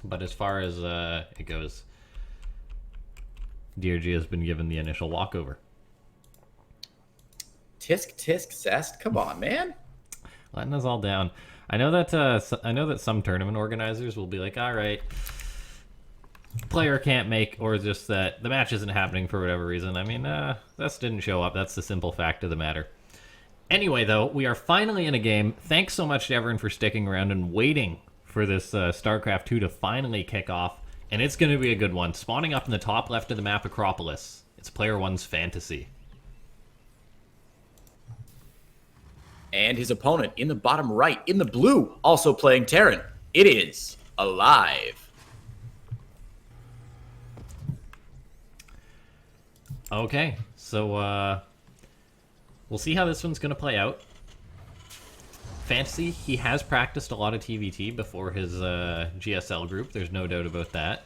But as far as it goes, DRG has been given the initial walkover. Tisk tisk zest. Come on, man. Letting us all down. I know that some tournament organizers will be like, all right, player can't make, or just that the match isn't happening for whatever reason. I mean, this didn't show up. That's the simple fact of the matter. Anyway, though, we are finally in a game. Thanks so much to everyone for sticking around and waiting for this StarCraft 2 to finally kick off. And it's going to be a good one. Spawning up in the top left of the map, Acropolis. It's Player 1's FanTaSy. And his opponent in the bottom right, in the blue, also playing Terran. It is aLive. Okay, so we'll see how this one's going to play out. FanTaSy, he has practiced a lot of TvT before his GSL group. There's no doubt about that.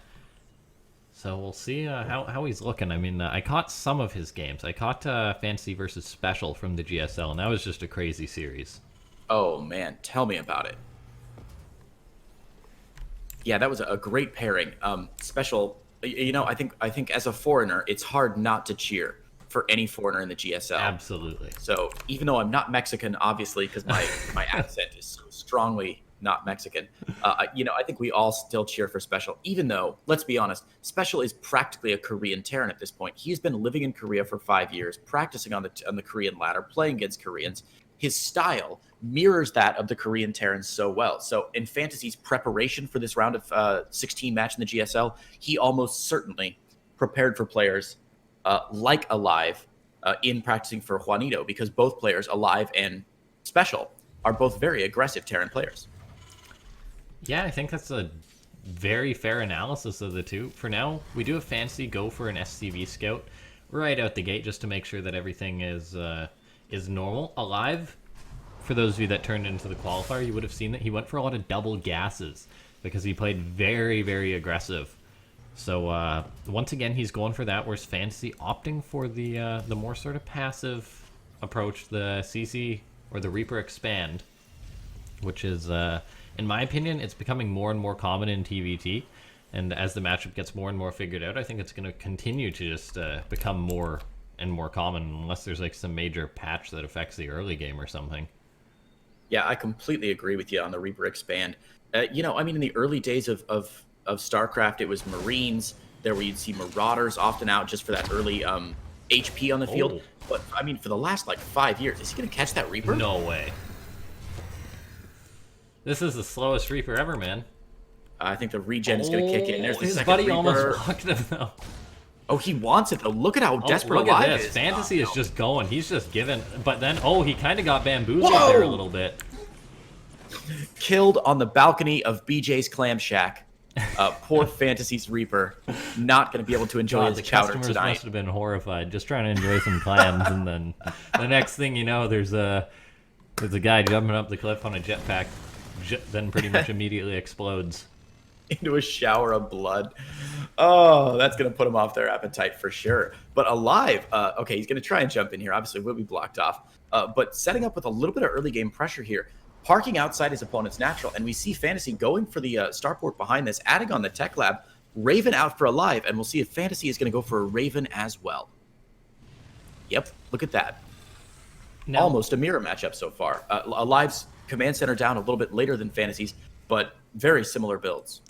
So we'll see how he's looking. I mean, I caught some of his games. I caught FanTaSy versus Special from the GSL, and that was just a crazy series. Oh, man. Tell me about it. Yeah, that was a great pairing. Special, you know, I think as a foreigner, it's hard not to cheer for any foreigner in the GSL. Absolutely. So even though I'm not Mexican, obviously, because my accent is so strongly not Mexican, you know, I think we all still cheer for Special, even though, let's be honest, Special is practically a Korean Terran at this point. He's been living in Korea for 5 years, practicing on the Korean ladder, playing against Koreans. His style mirrors that of the Korean Terrans so well. So in FanTaSy's preparation for this round of 16 match in the GSL, he almost certainly prepared for players like aLive in practicing for Juanito, because both players, aLive and Special, are both very aggressive Terran players. Yeah, I think that's a very fair analysis of the two. For now, we do have FanTaSy go for an SCV scout right out the gate just to make sure that everything is normal. aLive, for those of you that turned into the qualifier, you would have seen that he went for a lot of double gases because he played very, very aggressive. So once again, he's going for that, whereas FanTaSy opting for the more sort of passive approach, the CC or the Reaper Expand, which is, in my opinion, it's becoming more and more common in TvT. And as the matchup gets more and more figured out, I think it's going to continue to just become more and more common, unless there's like some major patch that affects the early game or something. Yeah, I completely agree with you on the Reaper Expand. You know, I mean, in the early days of StarCraft, it was Marines. There where you'd see Marauders often out just for that early HP on the field. Oh. But, I mean, for the last, like, 5 years, is he going to catch that Reaper? No way. This is the slowest Reaper ever, man. I think the regen is going to kick in. There's the his second buddy Reaper. Almost blocked him, though. Oh, he wants it, though. Look at how desperate look at aLive this. is. FanTaSy is just going. He's just giving. But then, he kind of got bamboozled Whoa! there a little bit. Killed on the balcony of BJ's Clam Shack. Poor FanTaSy's Reaper, not going to be able to enjoy God, his the chowder customers tonight. must have been horrified, just trying to enjoy some clams, and then the next thing you know, there's a guy jumping up the cliff on a jetpack, then pretty much immediately explodes. Into a shower of blood. Oh, that's going to put him off their appetite for sure. But aLive, okay, he's going to try and jump in here. Obviously, will be blocked off. But setting up with a little bit of early game pressure here, parking outside his opponent's natural. And we see FanTaSy going for the starport behind this, adding on the tech lab, Raven out for aLive. And we'll see if FanTaSy is going to go for a Raven as well. Yep, look at that. Now, Almost a mirror matchup so far. aLive's command center down a little bit later than FanTaSy's, but very similar builds.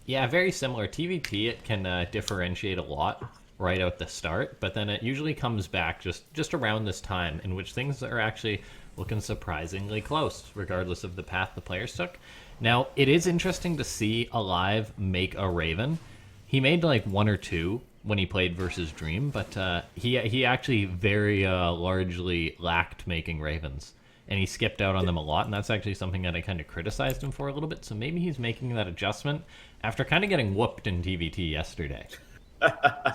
yeah, very similar. TvT, it can differentiate a lot right out the start, but then it usually comes back just around this time, in which things are actually looking surprisingly close, regardless of the path the players took. Now, it is interesting to see aLive make a Raven. He made like one or two when he played versus Dream, but he actually very largely lacked making Ravens. And he skipped out on them a lot, and that's actually something that I kind of criticized him for a little bit. So maybe he's making that adjustment after kind of getting whooped in TvT yesterday.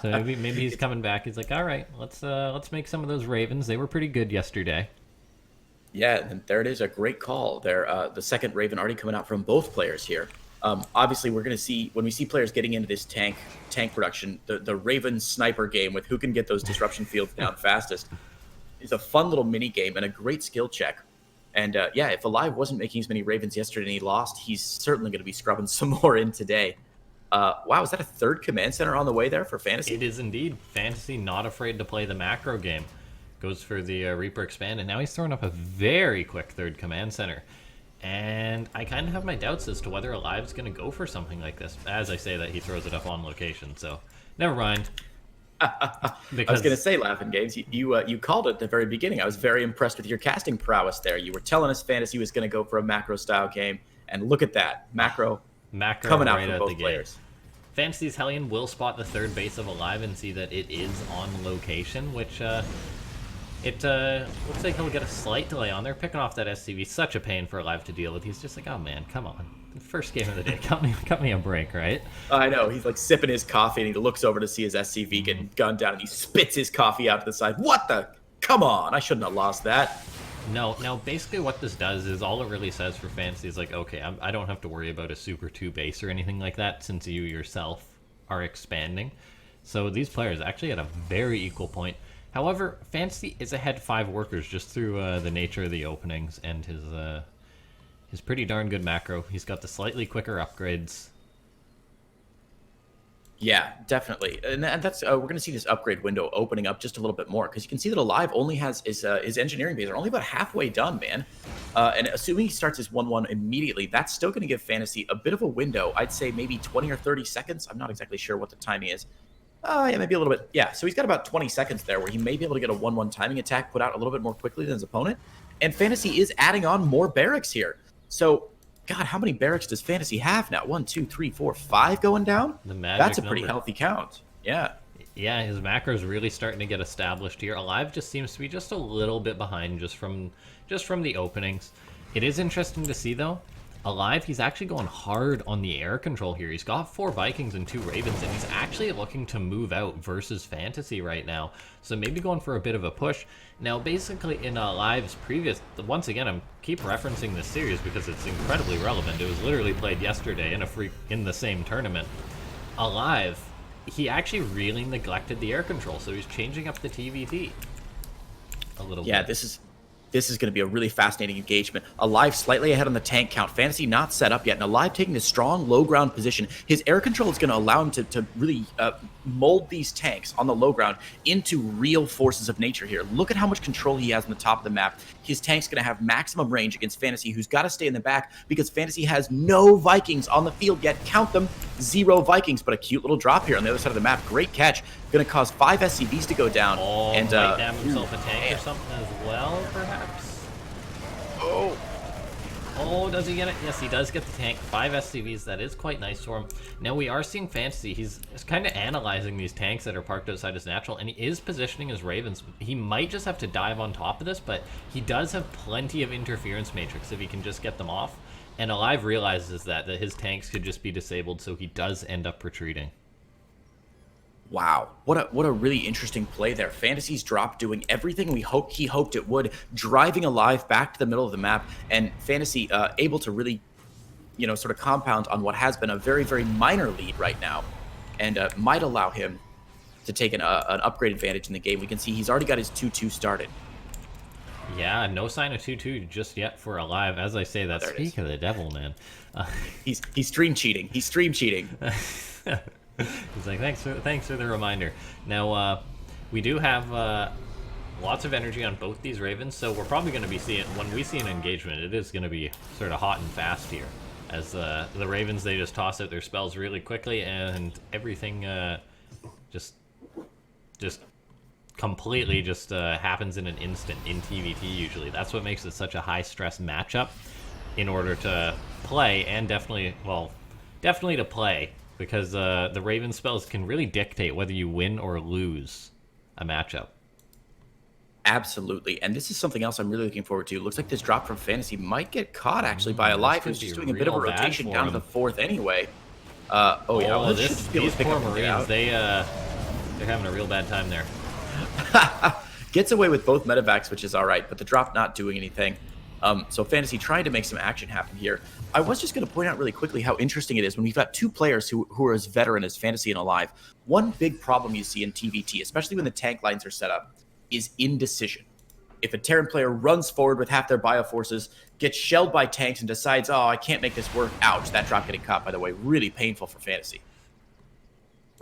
So maybe he's coming back. He's like, all right, let's make some of those Ravens. They were pretty good yesterday. Yeah, and there it is, a great call there. The second Raven already coming out from both players here. Obviously, we're going to see, when we see players getting into this tank production, the Raven sniper game with who can get those disruption fields down fastest is a fun little mini game and a great skill check. And yeah, if aLive wasn't making as many Ravens yesterday and he lost, he's certainly going to be scrubbing some more in today. Wow, is that a third command center on the way there for FanTaSy? It is indeed. FanTaSy not afraid to play the macro game. Goes for the Reaper expand, and now he's throwing up a very quick third command center. And I kind of have my doubts as to whether aLive's going to go for something like this. As I say that, he throws it up on location, so never mind. I was going to say, LaughNgamez, you called it at the very beginning. I was very impressed with your casting prowess there. You were telling us FanTaSy was going to go for a macro-style game, and look at that. Macro coming out right from both players. FanTaSy's Hellion will spot the third base of aLive and see that it is on location, which it looks like he'll get a slight delay on there. Picking off that SCV, such a pain for aLive to deal with. He's just like, oh man, come on. First game of the day, cut me a break, right? I know. He's like sipping his coffee, and he looks over to see his SCV getting gunned down, and he spits his coffee out to the side. What the? Come on, I shouldn't have lost that. No, basically what this does is all it really says for FanTaSy is like, okay, I don't have to worry about a Super 2 base or anything like that since you yourself are expanding. So these players actually at a very equal point. However, FanTaSy is ahead 5 workers just through the nature of the openings and his pretty darn good macro. He's got the slightly quicker upgrades. Yeah, definitely. And that's we're going to see this upgrade window opening up just a little bit more, because you can see that aLive only has his engineering base are only about halfway done, man. And assuming he starts his 1-1 immediately, that's still going to give FanTaSy a bit of a window. I'd say maybe 20 or 30 seconds. I'm not exactly sure what the timing is. Yeah, maybe a little bit. Yeah, so he's got about 20 seconds there where he may be able to get a 1-1 timing attack put out a little bit more quickly than his opponent. And FanTaSy is adding on more barracks here. So, God, how many barracks does FanTaSy have now? 1, 2, 3, 4, 5 going down? That's a pretty healthy count. Yeah. Yeah, his macro is really starting to get established here. aLive just seems to be just a little bit behind just from the openings. It is interesting to see, though. aLive, he's actually going hard on the air control here. He's got 4 Vikings and 2 Ravens, and he's actually looking to move out versus FanTaSy right now. So maybe going for a bit of a push. Now, basically, in aLive's previous... Once again, I'm keep referencing this series because it's incredibly relevant. It was literally played yesterday in the same tournament. aLive, he actually really neglected the air control, so he's changing up the TvT a little bit. Yeah, this is going to be a really fascinating engagement. aLive slightly ahead on the tank count. FanTaSy not set up yet. And aLive taking this strong low ground position. His air control is going to allow him to really mold these tanks on the low ground into real forces of nature here. Look at how much control he has on the top of the map. His tank's going to have maximum range against FanTaSy, who's got to stay in the back because FanTaSy has no Vikings on the field yet. Count them, 0 Vikings, but a cute little drop here on the other side of the map. Great catch. Going to cause 5 SCVs to go down. Oh, and might damn himself a tank or something as well, perhaps? Oh, does he get it? Yes, he does get the tank. 5 SCVs. That is quite nice for him. Now, we are seeing FanTaSy. He's kind of analyzing these tanks that are parked outside his natural, and he is positioning his Ravens. He might just have to dive on top of this, but he does have plenty of interference matrix if he can just get them off. And aLive realizes that his tanks could just be disabled, so he does end up retreating. Wow, what a really interesting play there. FanTaSy's drop doing everything he hoped it would, driving aLive back to the middle of the map, and FanTaSy able to really, sort of compound on what has been a very, very minor lead right now, and might allow him to take an upgrade advantage in the game. We can see he's already got his 2-2 started. Yeah, no sign of 2-2 just yet for aLive. As I say, that speak of the devil, man. He's stream cheating. He's stream cheating. He's like, thanks for the reminder. Now, we do have lots of energy on both these Ravens, so we're probably going to be seeing, when we see an engagement, it is going to be sort of hot and fast here. As the Ravens, they just toss out their spells really quickly, and everything just completely happens in an instant in TvT usually. That's what makes it such a high-stress matchup in order to play, and definitely to play. Because the Raven spells can really dictate whether you win or lose a matchup. Absolutely. And this is something else I'm really looking forward to. It looks like this drop from FanTaSy might get caught, actually, by aLive, who's just doing a bit of a rotation down to the 4th anyway. These poor Marines, they're having a real bad time there. Gets away with both medevacs, which is all right, but the drop not doing anything. So FanTaSy trying to make some action happen here. I was just going to point out really quickly how interesting it is when we've got 2 players who are as veteran as FanTaSy and aLive. One big problem you see in TvT, especially when the tank lines are set up, is indecision. If a Terran player runs forward with half their bioforces, gets shelled by tanks, and decides, oh, I can't make this work, ouch, that drop getting caught, by the way, really painful for FanTaSy.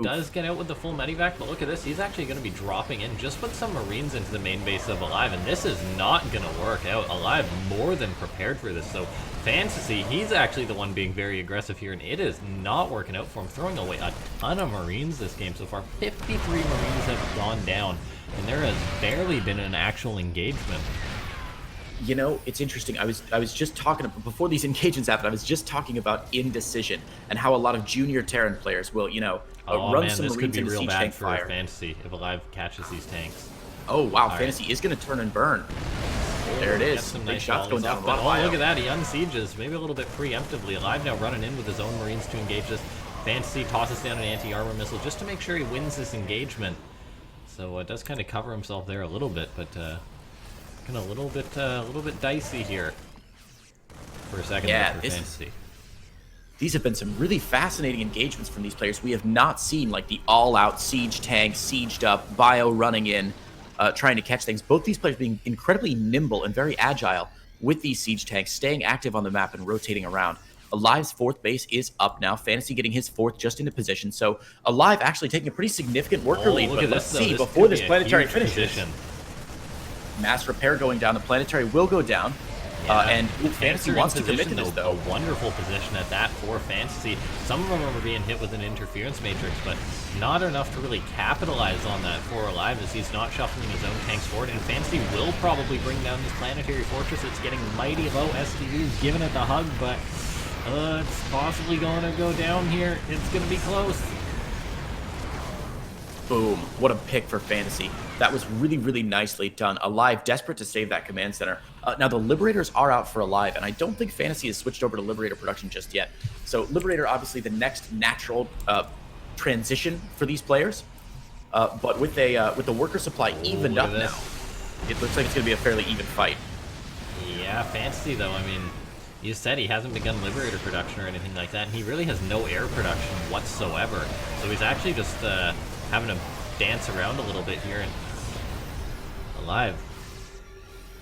does get out with the full medivac, but look at this. He's actually going to be dropping in just with some Marines into the main base of aLive, and this is not going to work out. aLive more than prepared for this, so FanTaSy, he's actually the one being very aggressive here, and it is not working out for him, throwing away a ton of Marines this game so far. 53 Marines have gone down, and there has barely been an actual engagement. You know, it's interesting. I was just talking before these engagements happened. I was just talking about indecision and how a lot of junior Terran players will, you know, run some this could Marines be into real siege bad tank for fire. FanTaSy if aLive catches these tanks. Oh wow, All FanTaSy is going to turn and burn. There it is. Some Big nice shots going down. but oh, look at that. He unsieges, maybe a little bit preemptively. aLive now running in with his own Marines to engage this. FanTaSy tosses down an anti-armor missile just to make sure he wins this engagement. So it does kind of cover himself there a little bit, but kind of a little bit dicey here for a second. Yeah, for FanTaSy. These have been some really fascinating engagements from these players. We have not seen like the all-out siege tank, sieged up, bio running in, trying to catch things. Both these players being incredibly nimble and very agile with these siege tanks, staying active on the map and rotating around. aLive's fourth base is up now. FanTaSy getting his fourth just into position. So aLive actually taking a pretty significant worker lead. Look But at let's this, see though. before this could be a planetary huge finishes. position. Mass repair going down. The planetary will go down. And FanTaSy wants to commit to this, though. A wonderful position at that for FanTaSy. Some of them are being hit with an interference matrix, but not enough to really capitalize on that for aLive, as he's not shuffling his own tanks forward. And FanTaSy will probably bring down this planetary fortress. It's getting mighty low. STV's giving it the hug, but it's possibly going to go down here. It's going to be close. Boom. What a pick for FanTaSy. That was really, really nicely done. aLive desperate to save that command center. Now, the Liberators are out for aLive, and I don't think FanTaSy has switched over to Liberator production just yet. So Liberator, obviously, the next natural transition for these players. But with the worker supply evened up now, it looks like it's going to be a fairly even fight. Yeah, FanTaSy, though, I mean, you said he hasn't begun Liberator production or anything like that, and he really has no air production whatsoever. So he's actually just having to dance around a little bit here, and aLive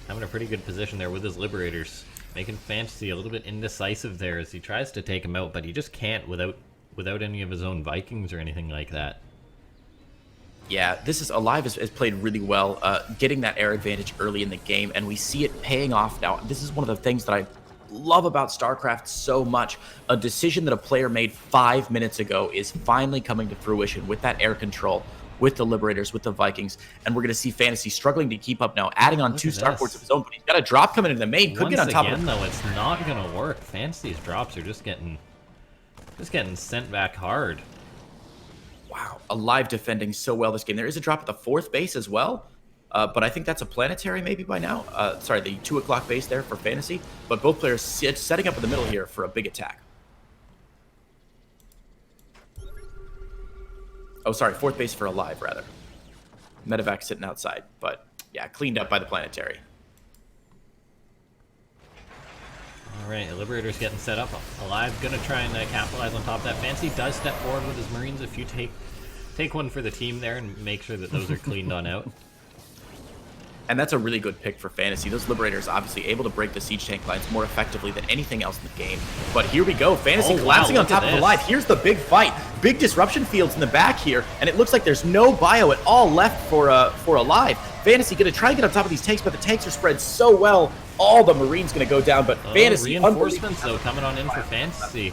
having a pretty good position there with his Liberators, making FanTaSy a little bit indecisive there as he tries to take him out, but he just can't without any of his own Vikings or anything like that. Yeah, aLive has played really well, getting that air advantage early in the game, and we see it paying off now. This is one of the things that I love about StarCraft so much. A decision that a player made 5 minutes ago is finally coming to fruition with that air control, with the Liberators, with the Vikings, and we're going to see FanTaSy struggling to keep up now, adding on 2 starports of his own, but he's got a drop coming into the main. Could get on top of it. Though, it's not going to work. FanTaSy's drops are just getting sent back hard. Wow, aLive defending so well this game. There is a drop at the 4th base as well, but I think that's a planetary maybe by now. Sorry, the 2 o'clock base there for FanTaSy, but both players setting up in the middle here for a big attack. Oh, sorry, 4th base for aLive, rather. Medevac sitting outside, but yeah, cleaned up by the planetary. All right, the Liberator's getting set up. aLive gonna try and capitalize on top of that. FanTaSy does step forward with his Marines. If you take one for the team there and make sure that those are cleaned on out. And that's a really good pick for FanTaSy. Those Liberators obviously able to break the siege tank lines more effectively than anything else in the game. But here we go. FanTaSy collapsing on top of aLive. Here's the big fight. Big disruption fields in the back here, and it looks like there's no bio at all left for aLive. FanTaSy going to try and get on top of these tanks, but the tanks are spread so well. All the Marines going to go down, but FanTaSy reinforcements though coming on in for FanTaSy.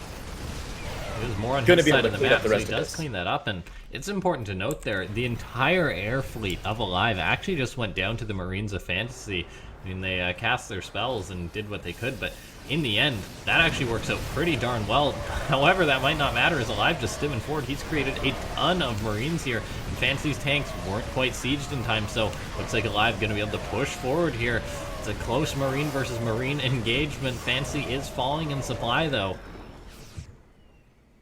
There's more on his side of the map, so he does clean that up, and it's important to note there, the entire air fleet of aLive actually just went down to the Marines of FanTaSy. I mean, they cast their spells and did what they could, but in the end, that actually works out pretty darn well. However, that might not matter as aLive just stimming forward. He's created a ton of Marines here, and FanTaSy's tanks weren't quite sieged in time, so looks like aLive going to be able to push forward here. It's a close Marine versus Marine engagement. FanTaSy is falling in supply, though.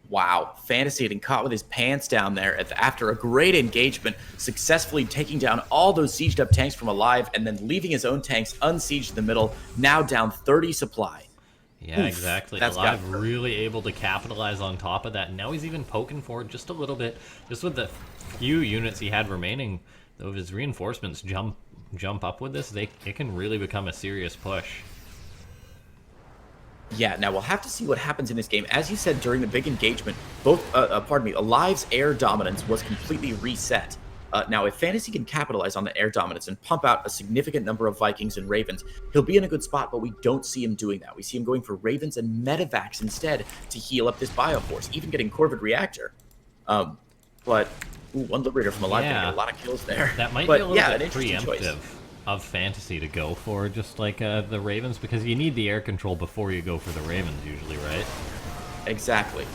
Wow, FanTaSy getting caught with his pants down there after a great engagement, successfully taking down all those sieged up tanks from aLive and then leaving his own tanks unsieged in the middle, now down 30 supply. Yeah, exactly. aLive really able to capitalize on top of that. And now he's even poking forward just a little bit, just with the few units he had remaining. Though if his reinforcements jump up with this, it can really become a serious push. Yeah, now we'll have to see what happens in this game. As you said during the big engagement, aLive's air dominance was completely reset. Now, if FanTaSy can capitalize on the air dominance and pump out a significant number of Vikings and Ravens, he'll be in a good spot, but we don't see him doing that. We see him going for Ravens and Medivacs instead to heal up this Bioforce, even getting Corvid Reactor. But one Liberator from aLive gonna get a lot of kills there. That might be a little bit preemptive of FanTaSy to go for just like the Ravens, because you need the air control before you go for the Ravens usually, right? Exactly.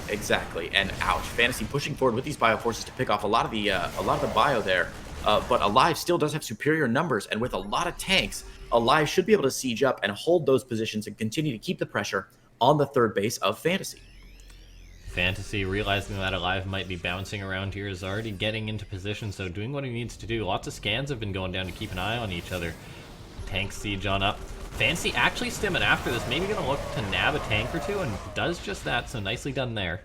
And ouch, FanTaSy pushing forward with these Bioforces to pick off a lot of the bio there. But aLive still does have superior numbers, and with a lot of tanks, aLive should be able to siege up and hold those positions and continue to keep the pressure on the third base of FanTaSy. FanTaSy, realizing that aLive might be bouncing around here, is already getting into position, so doing what he needs to do. Lots of scans have been going down to keep an eye on each other. Tank siege on up. FanTaSy actually stimming after this, maybe going to look to nab a tank or two, and does just that, so nicely done there.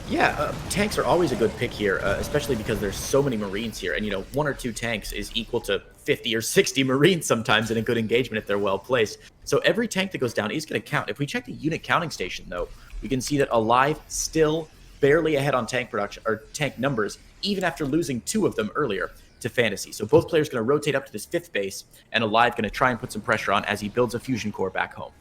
Yeah, tanks are always a good pick here, especially because there's so many Marines here, and 1 or 2 tanks is equal to 50 or 60 Marines sometimes in a good engagement if they're well placed. So every tank that goes down is going to count. If we check the unit counting station, though, we can see that aLive still barely ahead on tank production or tank numbers, even after losing 2 of them earlier to FanTaSy. So both players going to rotate up to this 5th base, and aLive going to try and put some pressure on as he builds a fusion core back home.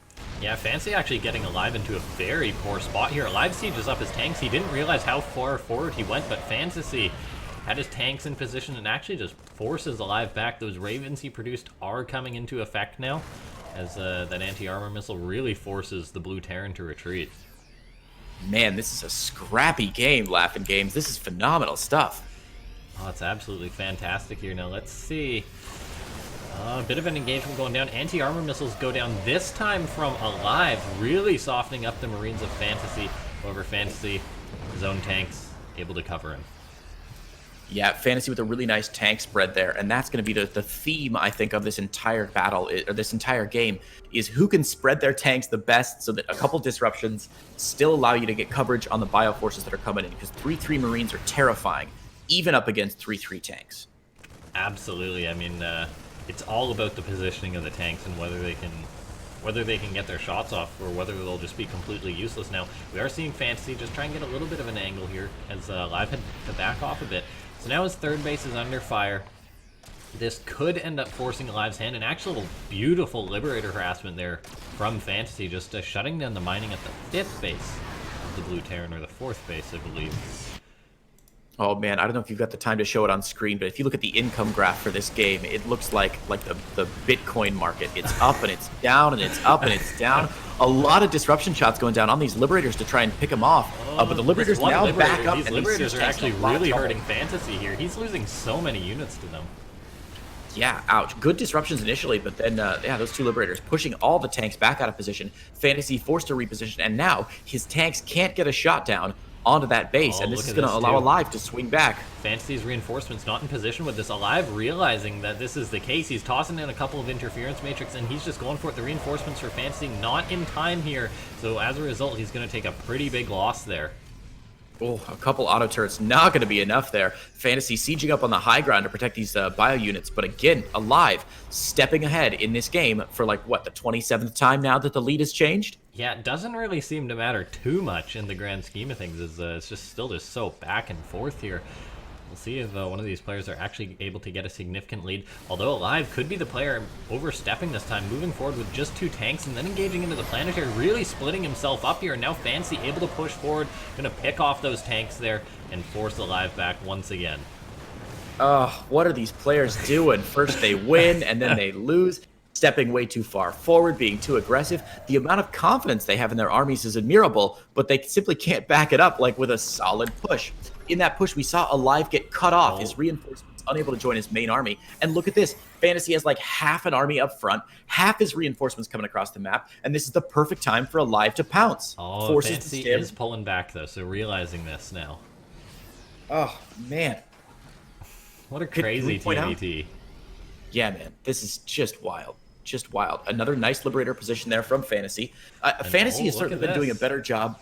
Yeah, FanTaSy actually getting aLive into a very poor spot here. aLive sieges up his tanks. He didn't realize how far forward he went, but FanTaSy had his tanks in position and actually just forces aLive back. Those Ravens he produced are coming into effect now, as that anti-armor missile really forces the Blue Terran to retreat. Man, this is a scrappy game, LaughNgamez. This is phenomenal stuff. Oh, it's absolutely fantastic here. Now, let's see. A bit of an engagement going down. Anti-armor missiles go down this time from aLive, really softening up the Marines of FanTaSy. However, FanTaSy, his own tanks, able to cover him. Yeah, FanTaSy with a really nice tank spread there, and that's going to be the theme, I think, of this entire battle, or this entire game, is who can spread their tanks the best so that a couple disruptions still allow you to get coverage on the Bioforces that are coming in, because 3-3 Marines are terrifying, even up against 3-3 tanks. Absolutely. I mean, it's all about the positioning of the tanks and whether they can get their shots off or whether they'll just be completely useless. Now, we are seeing FanTaSy just try and get a little bit of an angle here as aLive had to back off a bit. So now his third base is under fire. This could end up forcing aLive's hand. An actual beautiful Liberator harassment there from FanTaSy, just shutting down the mining at the 5th base of the Blue Terran, or the 4th base, I believe. Oh man, I don't know if you've got the time to show it on screen, but if you look at the income graph for this game, it looks like the Bitcoin market. It's up and it's down and it's up and it's down. A lot of disruption shots going down on these Liberators to try and pick them off. But the Liberators now back up. These Liberators are actually really hurting FanTaSy here. He's losing so many units to them. Yeah, ouch. Good disruptions initially, but then, yeah, those 2 Liberators pushing all the tanks back out of position. FanTaSy forced to reposition, and now his tanks can't get a shot down onto that base, and this is going to allow aLive to swing back. FanTaSy's reinforcements not in position with this. aLive realizing that this is the case. He's tossing in a couple of interference matrix, and he's just going for it. The reinforcements for FanTaSy not in time here, so as a result, he's going to take a pretty big loss there. Oh, a couple auto turrets not going to be enough there. FanTaSy sieging up on the high ground to protect these bio units, but again, aLive stepping ahead in this game for like, what, the 27th time now that the lead has changed? Yeah, it doesn't really seem to matter too much in the grand scheme of things. It's just still just so back and forth here. We'll see if one of these players are actually able to get a significant lead. Although aLive could be the player overstepping this time, moving forward with just 2 tanks and then engaging into the planetary, really splitting himself up here. And now FanTaSy able to push forward, going to pick off those tanks there and force aLive back once again. Oh, what are these players doing? First they win and then they lose. Stepping way too far forward, being too aggressive. The amount of confidence they have in their armies is admirable, but they simply can't back it up like with a solid push. In that push, we saw aLive get cut off, his reinforcements unable to join his main army. And look at this, FanTaSy has like half an army up front, half his reinforcements coming across the map, and this is the perfect time for aLive to pounce. Oh, FanTaSy is pulling back though, so realizing this now. Oh, man. What a crazy TvT. Yeah, man, this is just wild. Just wild. Another nice Liberator position there from FanTaSy. FanTaSy has certainly been doing a better job.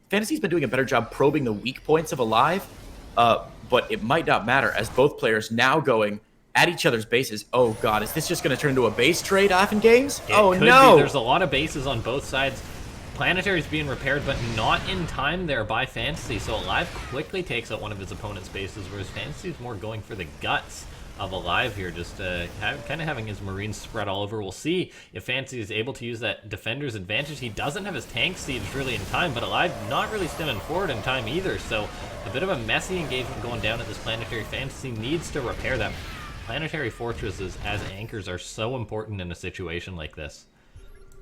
FanTaSy's been doing a better job probing the weak points of aLive, but it might not matter as both players now going at each other's bases. Oh god, is this just going to turn into a base trade, FanTaSy? It Oh could no! be. There's a lot of bases on both sides. Planetary's being repaired, but not in time there by FanTaSy. So aLive quickly takes out one of his opponent's bases, whereas FanTaSy's more going for the guts of aLive here, just kind of having his Marines spread all over. We'll see if FanTaSy is able to use that defender's advantage. He doesn't have his tank sieged really in time, but aLive not really stemming forward in time either. So a bit of a messy engagement going down at this planetary. FanTaSy needs to repair that. Planetary fortresses as anchors are so important in a situation like this.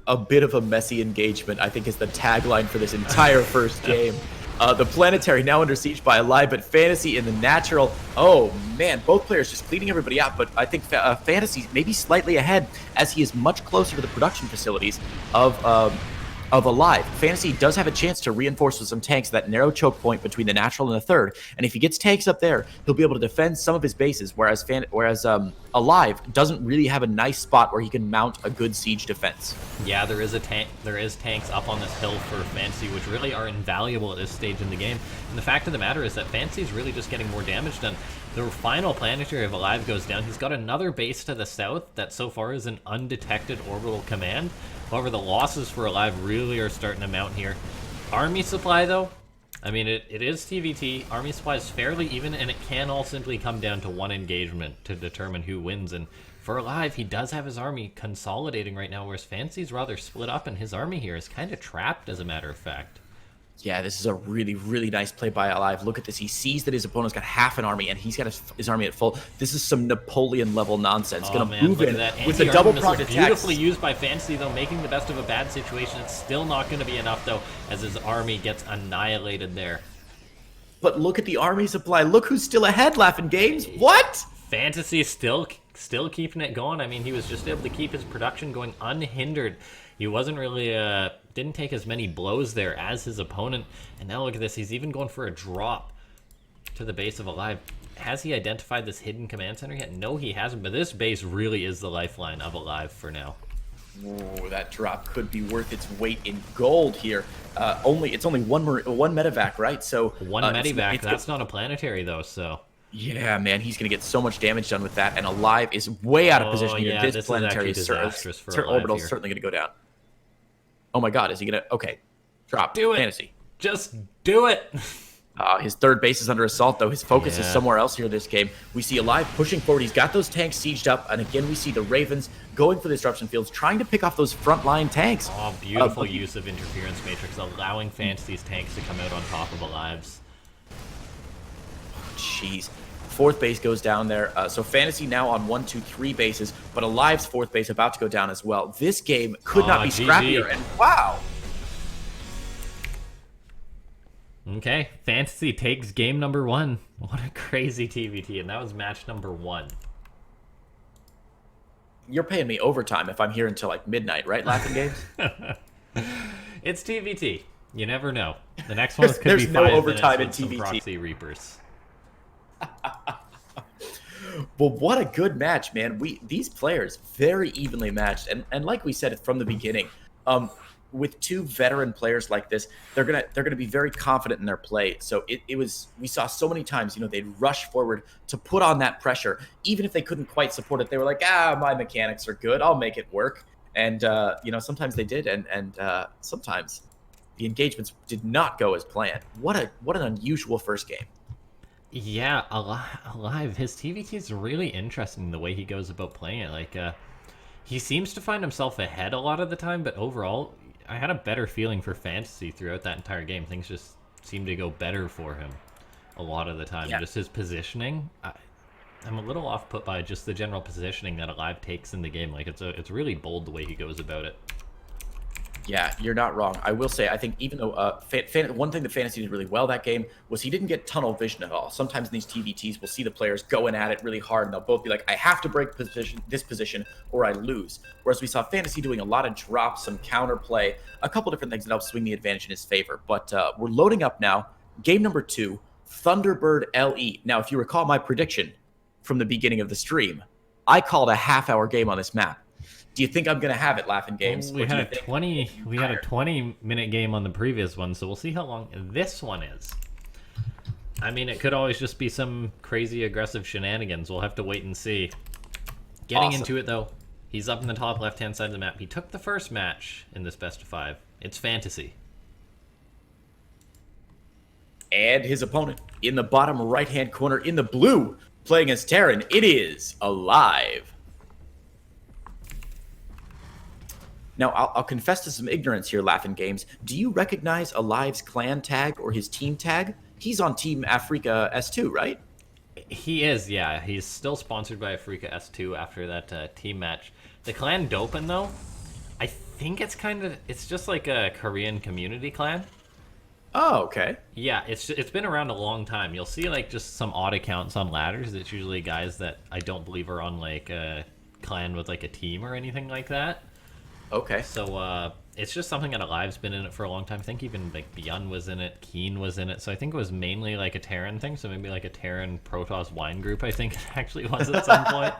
A bit of a messy engagement, I think, is the tagline for this entire first game. The planetary now under siege by aLive, but FanTaSy in the natural. Oh man, both players just cleaning everybody out, but I think FanTaSy maybe slightly ahead as he is much closer to the production facilities of aLive. FanTaSy does have a chance to reinforce with some tanks that narrow choke point between the natural and the third, and if he gets tanks up there, he'll be able to defend some of his bases, whereas aLive doesn't really have a nice spot where he can mount a good siege defense. Yeah, there is tanks up on this hill for FanTaSy, which really are invaluable at this stage in the game. And the fact of the matter is that FanTaSy is really just getting more damage done. The final planetary of aLive goes down. He's got another base to the south that so far is an undetected orbital command. However, the losses for aLive really are starting to mount here. Army supply, though, I mean, it is TvT. Army supply is fairly even, and it can all simply come down to one engagement to determine who wins. And for aLive, he does have his army consolidating right now, whereas FanTaSy's rather split up, and his army here is kind of trapped, as a matter of fact. Yeah, this is a really, really nice play by aLive. Look at this. He sees that his opponent's got half an army, and he's got his army at full. This is some Napoleon-level nonsense. Oh, Gonna move in with the anti-army double-pronged missile attacks. beautifully used by FanTaSy, though, making the best of a bad situation. It's still not going to be enough, though, as his army gets annihilated there. But look at the army supply. Look who's still ahead, LaughNgamez. What? FanTaSy still keeping it going. I mean, he was just able to keep his production going unhindered. He wasn't really, didn't take as many blows there as his opponent. And now look at this. He's even going for a drop to the base of aLive. Has he identified this hidden command center yet? No, he hasn't. But this base really is the lifeline of aLive for now. Ooh, that drop could be worth its weight in gold here. It's only one medevac, right? So one medevac. That's not a planetary though. So yeah, man, he's gonna get so much damage done with that. And aLive is way out of position here. Yeah, this planetary is disastrous for orbital here. Certainly gonna go down. Oh my God, is he gonna? Okay, drop. Do it. FanTaSy. Just do it. His third base is under assault, though. His focus is somewhere else here this game. We see aLive pushing forward. He's got those tanks sieged up. And again, we see the Ravens going for the disruption fields, trying to pick off those frontline tanks. Oh, beautiful use of interference matrix, allowing FanTaSy's tanks to come out on top of aLive's. Jeez. Fourth base goes down there. So FanTaSy now on 1, 2, 3 bases, but aLive's fourth base about to go down as well. This game could not be GG. scrappier. And wow. Okay, FanTaSy takes game number 1. What a crazy TvT, and that was match number 1. You're paying me overtime if I'm here until like midnight, right, LaughNgamez? It's TvT. You never know. The next one could there's be no 5 overtime minutes in with TvT. some proxy reapers. Well, what a good match, man. These players very evenly matched, and like we said from the beginning, with two veteran players like this, they're gonna be very confident in their play. So we saw so many times, they'd rush forward to put on that pressure, even if they couldn't quite support it. They were like, my mechanics are good, I'll make it work. And sometimes they did, and sometimes the engagements did not go as planned. What an unusual first game. Yeah, aLive. His TvT is really interesting the way he goes about playing it. Like, he seems to find himself ahead a lot of the time, but overall, I had a better feeling for FanTaSy throughout that entire game. Things just seemed to go better for him a lot of the time. Yeah. Just his positioning. I'm a little off put by just the general positioning that aLive takes in the game. Like, it's really bold the way he goes about it. Yeah, you're not wrong. I will say, I think even though one thing that FanTaSy did really well that game was he didn't get tunnel vision at all. Sometimes in these TvTs, we'll see the players going at it really hard, and they'll both be like, I have to break this position or I lose. Whereas we saw FanTaSy doing a lot of drops, some counterplay, a couple different things that help swing the advantage in his favor. But we're loading up now. Game number 2, Thunderbird LE. Now, if you recall my prediction from the beginning of the stream, I called a half-hour game on this map. Do you think I'm going to have it, LaughNgamez? We had a 20-minute game on the previous one, so we'll see how long this one is. I mean, it could always just be some crazy aggressive shenanigans. We'll have to wait and see. Getting Awesome. into it, though, he's up in the top left-hand side of the map. He took the first match in this best of 5. It's FanTaSy. And his opponent in the bottom right-hand corner in the blue, playing as Terran, it is aLive. Now, I'll confess to some ignorance here, LaughNgamez. Do you recognize aLive's clan tag or his team tag? He's on Team Afreeca S2, right? He is, yeah. He's still sponsored by Afreeca S2 after that team match. The clan Dopin, though, I think it's just like a Korean community clan. Oh, okay. Yeah, it's been around a long time. You'll see like just some odd accounts on ladders. It's usually guys that I don't believe are on like a clan with like a team or anything like that. Okay. So it's just something that aLive's been in it for a long time. I think even like Beyond was in it, Keen was in it. So I think it was mainly like a Terran thing. So maybe like a Terran Protoss wine group. I think it actually was at some point.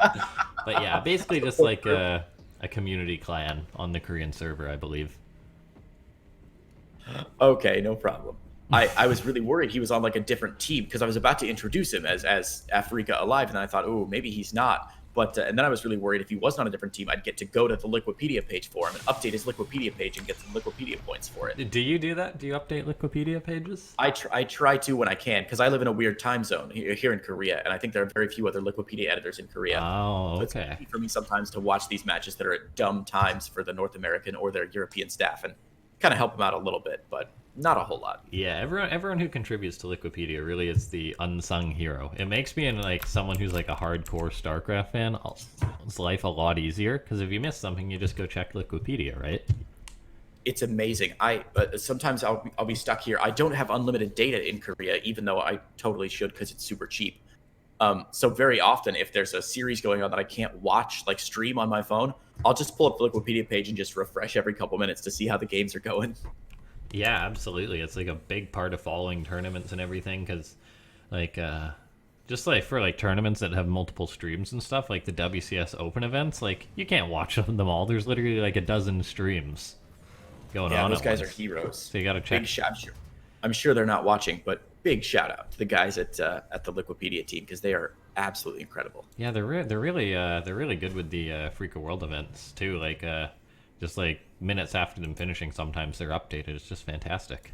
But yeah, basically just like a community clan on the Korean server, I believe. Okay, no problem. I was really worried he was on like a different team because I was about to introduce him as Afreeca aLive, and I thought, oh, maybe he's not. But and then I was really worried if he wasn't on a different team, I'd get to go to the Liquipedia page for him and update his Liquipedia page and get some Liquipedia points for it. Do you do that? Do you update Liquipedia pages? I try to when I can because I live in a weird time zone here in Korea, and I think there are very few other Liquipedia editors in Korea. Oh, So it's okay. easy for me sometimes to watch these matches that are at dumb times for the North American or their European staff and kind of help them out a little bit, but not a whole lot. Yeah, everyone who contributes to Liquipedia really is the unsung hero. It makes me, like someone who's like a hardcore StarCraft fan, it's life a lot easier because if you miss something, you just go check Liquipedia, right? It's amazing. Sometimes I'll be stuck here. I don't have unlimited data in Korea, even though I totally should because it's super cheap. So very often, if there's a series going on that I can't watch, like stream on my phone, I'll just pull up the Liquipedia page and just refresh every couple minutes to see how the games are going. Yeah, absolutely. It's like a big part of following tournaments and everything because, like, just like for like tournaments that have multiple streams and stuff, like the WCS Open events, like you can't watch them all. There's literally like a dozen streams going on. Yeah, those at guys once. are heroes. So you got to check. Big shout. I'm sure they're not watching, but big shout out to the guys at the Liquipedia team because they are absolutely incredible. Yeah, they're really good with the Freaka World events too. Like just like minutes after them finishing, sometimes they're updated. It's just fantastic.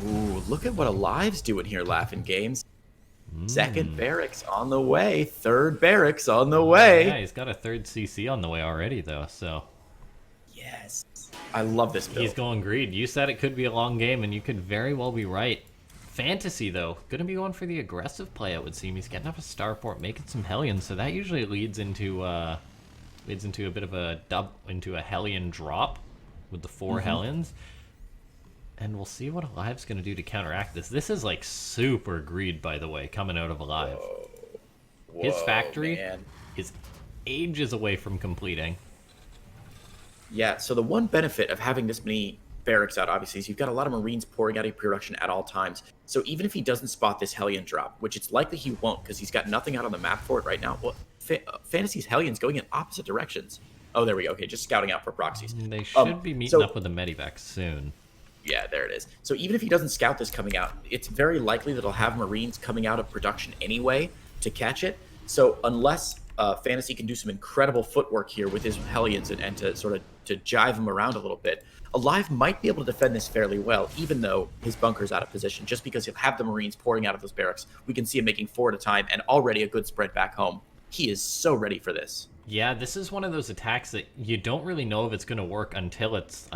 Ooh, look at what aLive's doing here, LaughNgamez. Second barracks on the way. Third barracks on the way. Yeah, he's got a third CC on the way already though. So Yes, I love this build. he's going greed. You said it could be a long game, and you could very well be right. FanTaSy, though, going to be going for the aggressive play, it would seem. He's getting up a starport, making some Hellions, so that usually leads into a bit of a into a Hellion drop with the 4 Hellions. And we'll see what aLive's going to do to counteract this. This is, like, super greed, by the way, coming out of aLive. His factory is ages away from completing. Yeah, so the one benefit of having this many barracks out, obviously, is you've got a lot of Marines pouring out of production at all times. So even if he doesn't spot this Hellion drop, which it's likely he won't because he's got nothing out on the map for it right now, well, FanTaSy's Hellion's going in opposite directions. Oh, there we go. Okay, just scouting out for proxies. They should be meeting up with the Medivac soon. Yeah, there it is. So even if he doesn't scout this coming out, it's very likely that he'll have Marines coming out of production anyway to catch it. So unless FanTaSy can do some incredible footwork here with his Hellions and to sort of to jive him around a little bit, aLive might be able to defend this fairly well, even though his bunker's out of position. Just because he'll have the Marines pouring out of those barracks, we can see him making 4 at a time and already a good spread back home. He is so ready for this. Yeah, this is one of those attacks that you don't really know if it's going to work until it's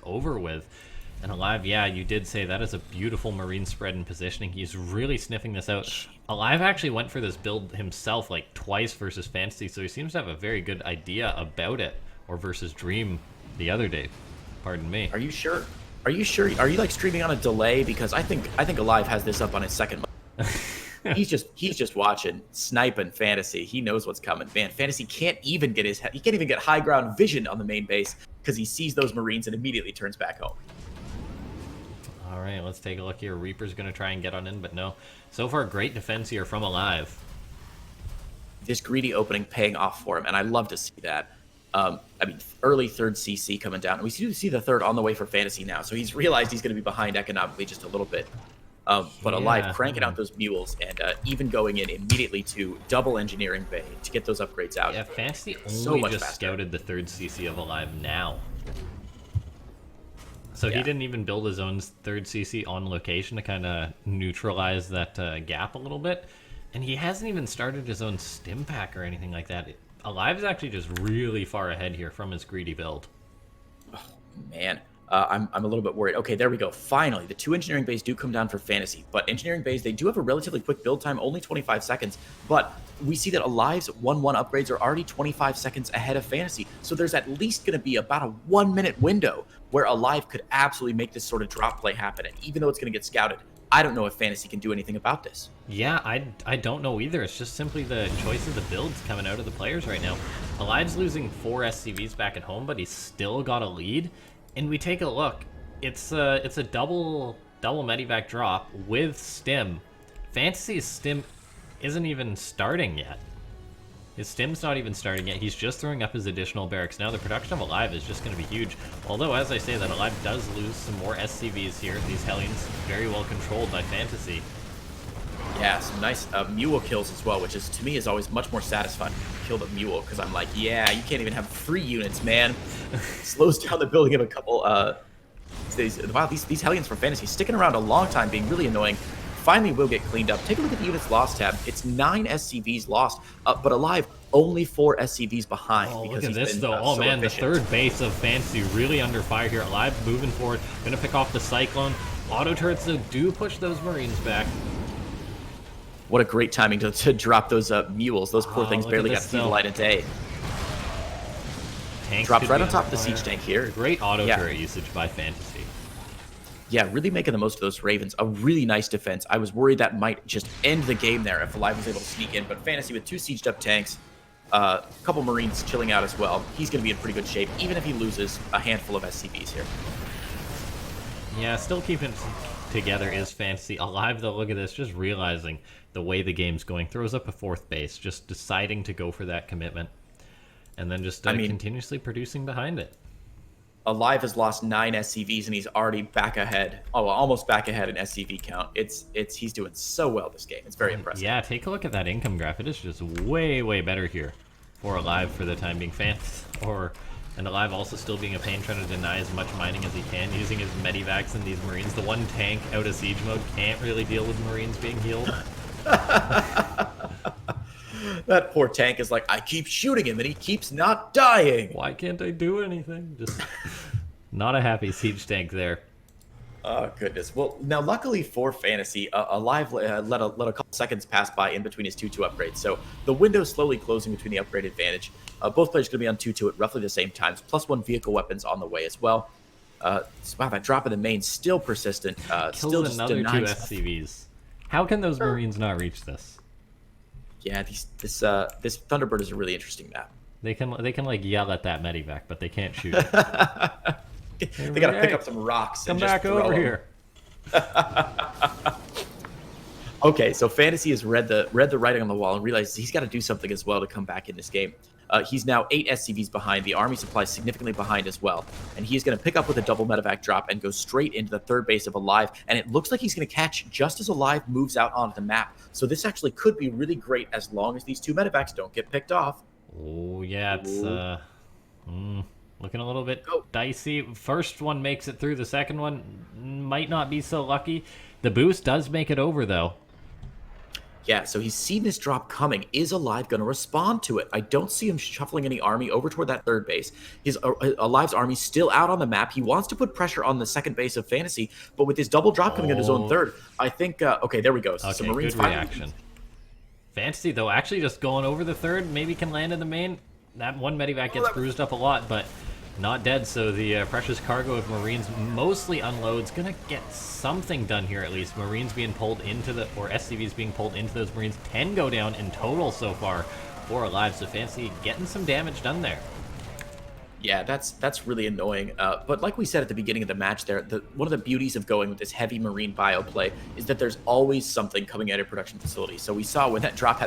over with. And aLive, yeah, you did say that is a beautiful Marine spread and positioning. He's really sniffing this out. aLive actually went for this build himself like twice versus FanTaSy, so he seems to have a very good idea about it. Or versus Dream the other day. Pardon me. Are you sure? Are you sure? Are you like streaming on a delay? Because I think aLive has this up on his second. He's just watching, sniping FanTaSy. He knows what's coming. Man, FanTaSy can't even get high ground vision on the main base because he sees those Marines and immediately turns back home. All right, let's take a look here. Reaper's going to try and get on in, but no. So far, great defense here from aLive. This greedy opening paying off for him, and I love to see that. I mean, early third CC coming down. And we see the third on the way for FanTaSy now, so he's realized he's going to be behind economically just a little bit. But aLive Yeah. cranking out those mules and even going in immediately to double engineering bay to get those upgrades out. Yeah, FanTaSy So only much just faster. scouted the third CC of aLive now. So he Yeah. didn't even build his own third CC on location to kind of neutralize that gap a little bit. And he hasn't even started his own stim pack or anything like that. aLive's actually just really far ahead here from his greedy build. Man, I'm a little bit worried. Okay, there we go. Finally, the 2 engineering bays do come down for FanTaSy, but engineering bays, they do have a relatively quick build time, only 25 seconds, but we see that aLive's 1-1 upgrades are already 25 seconds ahead of FanTaSy, so there's at least going to be about a 1-minute window where aLive could absolutely make this sort of drop play happen, and even though it's going to get scouted, I don't know if FanTaSy can do anything about this. Yeah, I don't know either. It's just simply the choice of the builds coming out of the players right now. aLive's losing 4 SCVs back at home, but he's still got a lead. And we take a look. It's a double medivac drop with stim. FanTaSy's stim isn't even starting yet. His stim's not even starting yet. He's just throwing up his additional barracks. Now the production of aLive is just going to be huge. Although, as I say, that aLive does lose some more SCVs here. These Hellions very well controlled by FanTaSy. Yeah, some nice mule kills as well, which is to me is always much more satisfying to kill the mule because I'm like, yeah, you can't even have 3 units, man. Slows down the building of a couple. Wow, these Hellions from FanTaSy sticking around a long time, being really annoying. Finally will get cleaned up. Take a look at the units lost tab. It's 9 SCVs lost, but aLive only 4 SCVs behind. Oh, because look at he's this been, though. Oh so man, efficient. the third base of FanTaSy really under fire here. aLive moving forward. Gonna pick off the Cyclone. Auto turrets though do push those Marines back. What a great timing to drop those mules. Those poor things look barely at got this to see the though. light of day. Tanks Dropped could right be on top under of the fire. siege tank here. Great auto Yeah. turret usage by FanTaSy. Yeah, really making the most of those Ravens. A really nice defense. I was worried that might just end the game there if aLive was able to sneak in, but FanTaSy with 2 sieged up tanks, a couple Marines chilling out as well. He's going to be in pretty good shape, even if he loses a handful of SCVs here. Yeah, still keeping it together is FanTaSy. aLive though, look at this, just realizing the way the game's going. Throws up a 4th base, just deciding to go for that commitment. And then just continuously producing behind it. aLive has lost 9 SCVs and he's already back ahead. Oh, well, almost back ahead in SCV count. He's doing so well this game. It's very impressive. Yeah, take a look at that income graph. It is just way, way better here for aLive for the time being. And aLive also still being a pain, trying to deny as much mining as he can, using his medivacs and these Marines. The one tank out of siege mode can't really deal with Marines being healed. That poor tank is like, I keep shooting him and he keeps not dying. Why can't I do anything? Just not a happy siege tank there. Oh, goodness. Well, now, luckily for FanTaSy, aLive let a couple seconds pass by in between his 2-2 upgrades. So the window's slowly closing between the upgrade advantage. Both players are going to be on 2-2 at roughly the same times, +1 vehicle weapons on the way as well. Wow, that drop in the main still persistent. Still Kills just another 2 denying SCVs. How can those Marines not reach this? Yeah, this Thunderbird is a really interesting map. They can like yell at that medivac, but they can't shoot. They got to pick up some rocks Come and just back throw over 'em. here. Okay, so FanTaSy has read the writing on the wall and realizes he's got to do something as well to come back in this game. He's now 8 SCVs behind. The army supply is significantly behind as well. And he's going to pick up with a double medevac drop and go straight into the 3rd base of aLive. And it looks like he's going to catch just as aLive moves out onto the map. So this actually could be really great as long as these 2 medevacs don't get picked off. Oh, yeah, it's looking a little bit dicey. First one makes it through. The second one might not be so lucky. The boost does make it over, though. Yeah, so he's seen this drop coming. Is aLive going to respond to it? I don't see him shuffling any army over toward that 3rd base. aLive's army's still out on the map. He wants to put pressure on the 2nd base of FanTaSy, but with his double drop coming in his own 3rd, I think, okay, there we go. So Okay, Marines good reaction. FanTaSy, though, actually just going over the 3rd, maybe can land in the main. That one medivac gets bruised up a lot, but not dead, so the precious cargo of Marines mostly unloads. Gonna get something done here at least. Marines being pulled into or SCVs being pulled into those Marines. 10 go down in total so far for aLive, so FanTaSy getting some damage done there. Yeah, that's really annoying. But like we said at the beginning of the match there, one of the beauties of going with this heavy Marine bio play is that there's always something coming out of production facility. So we saw when that drop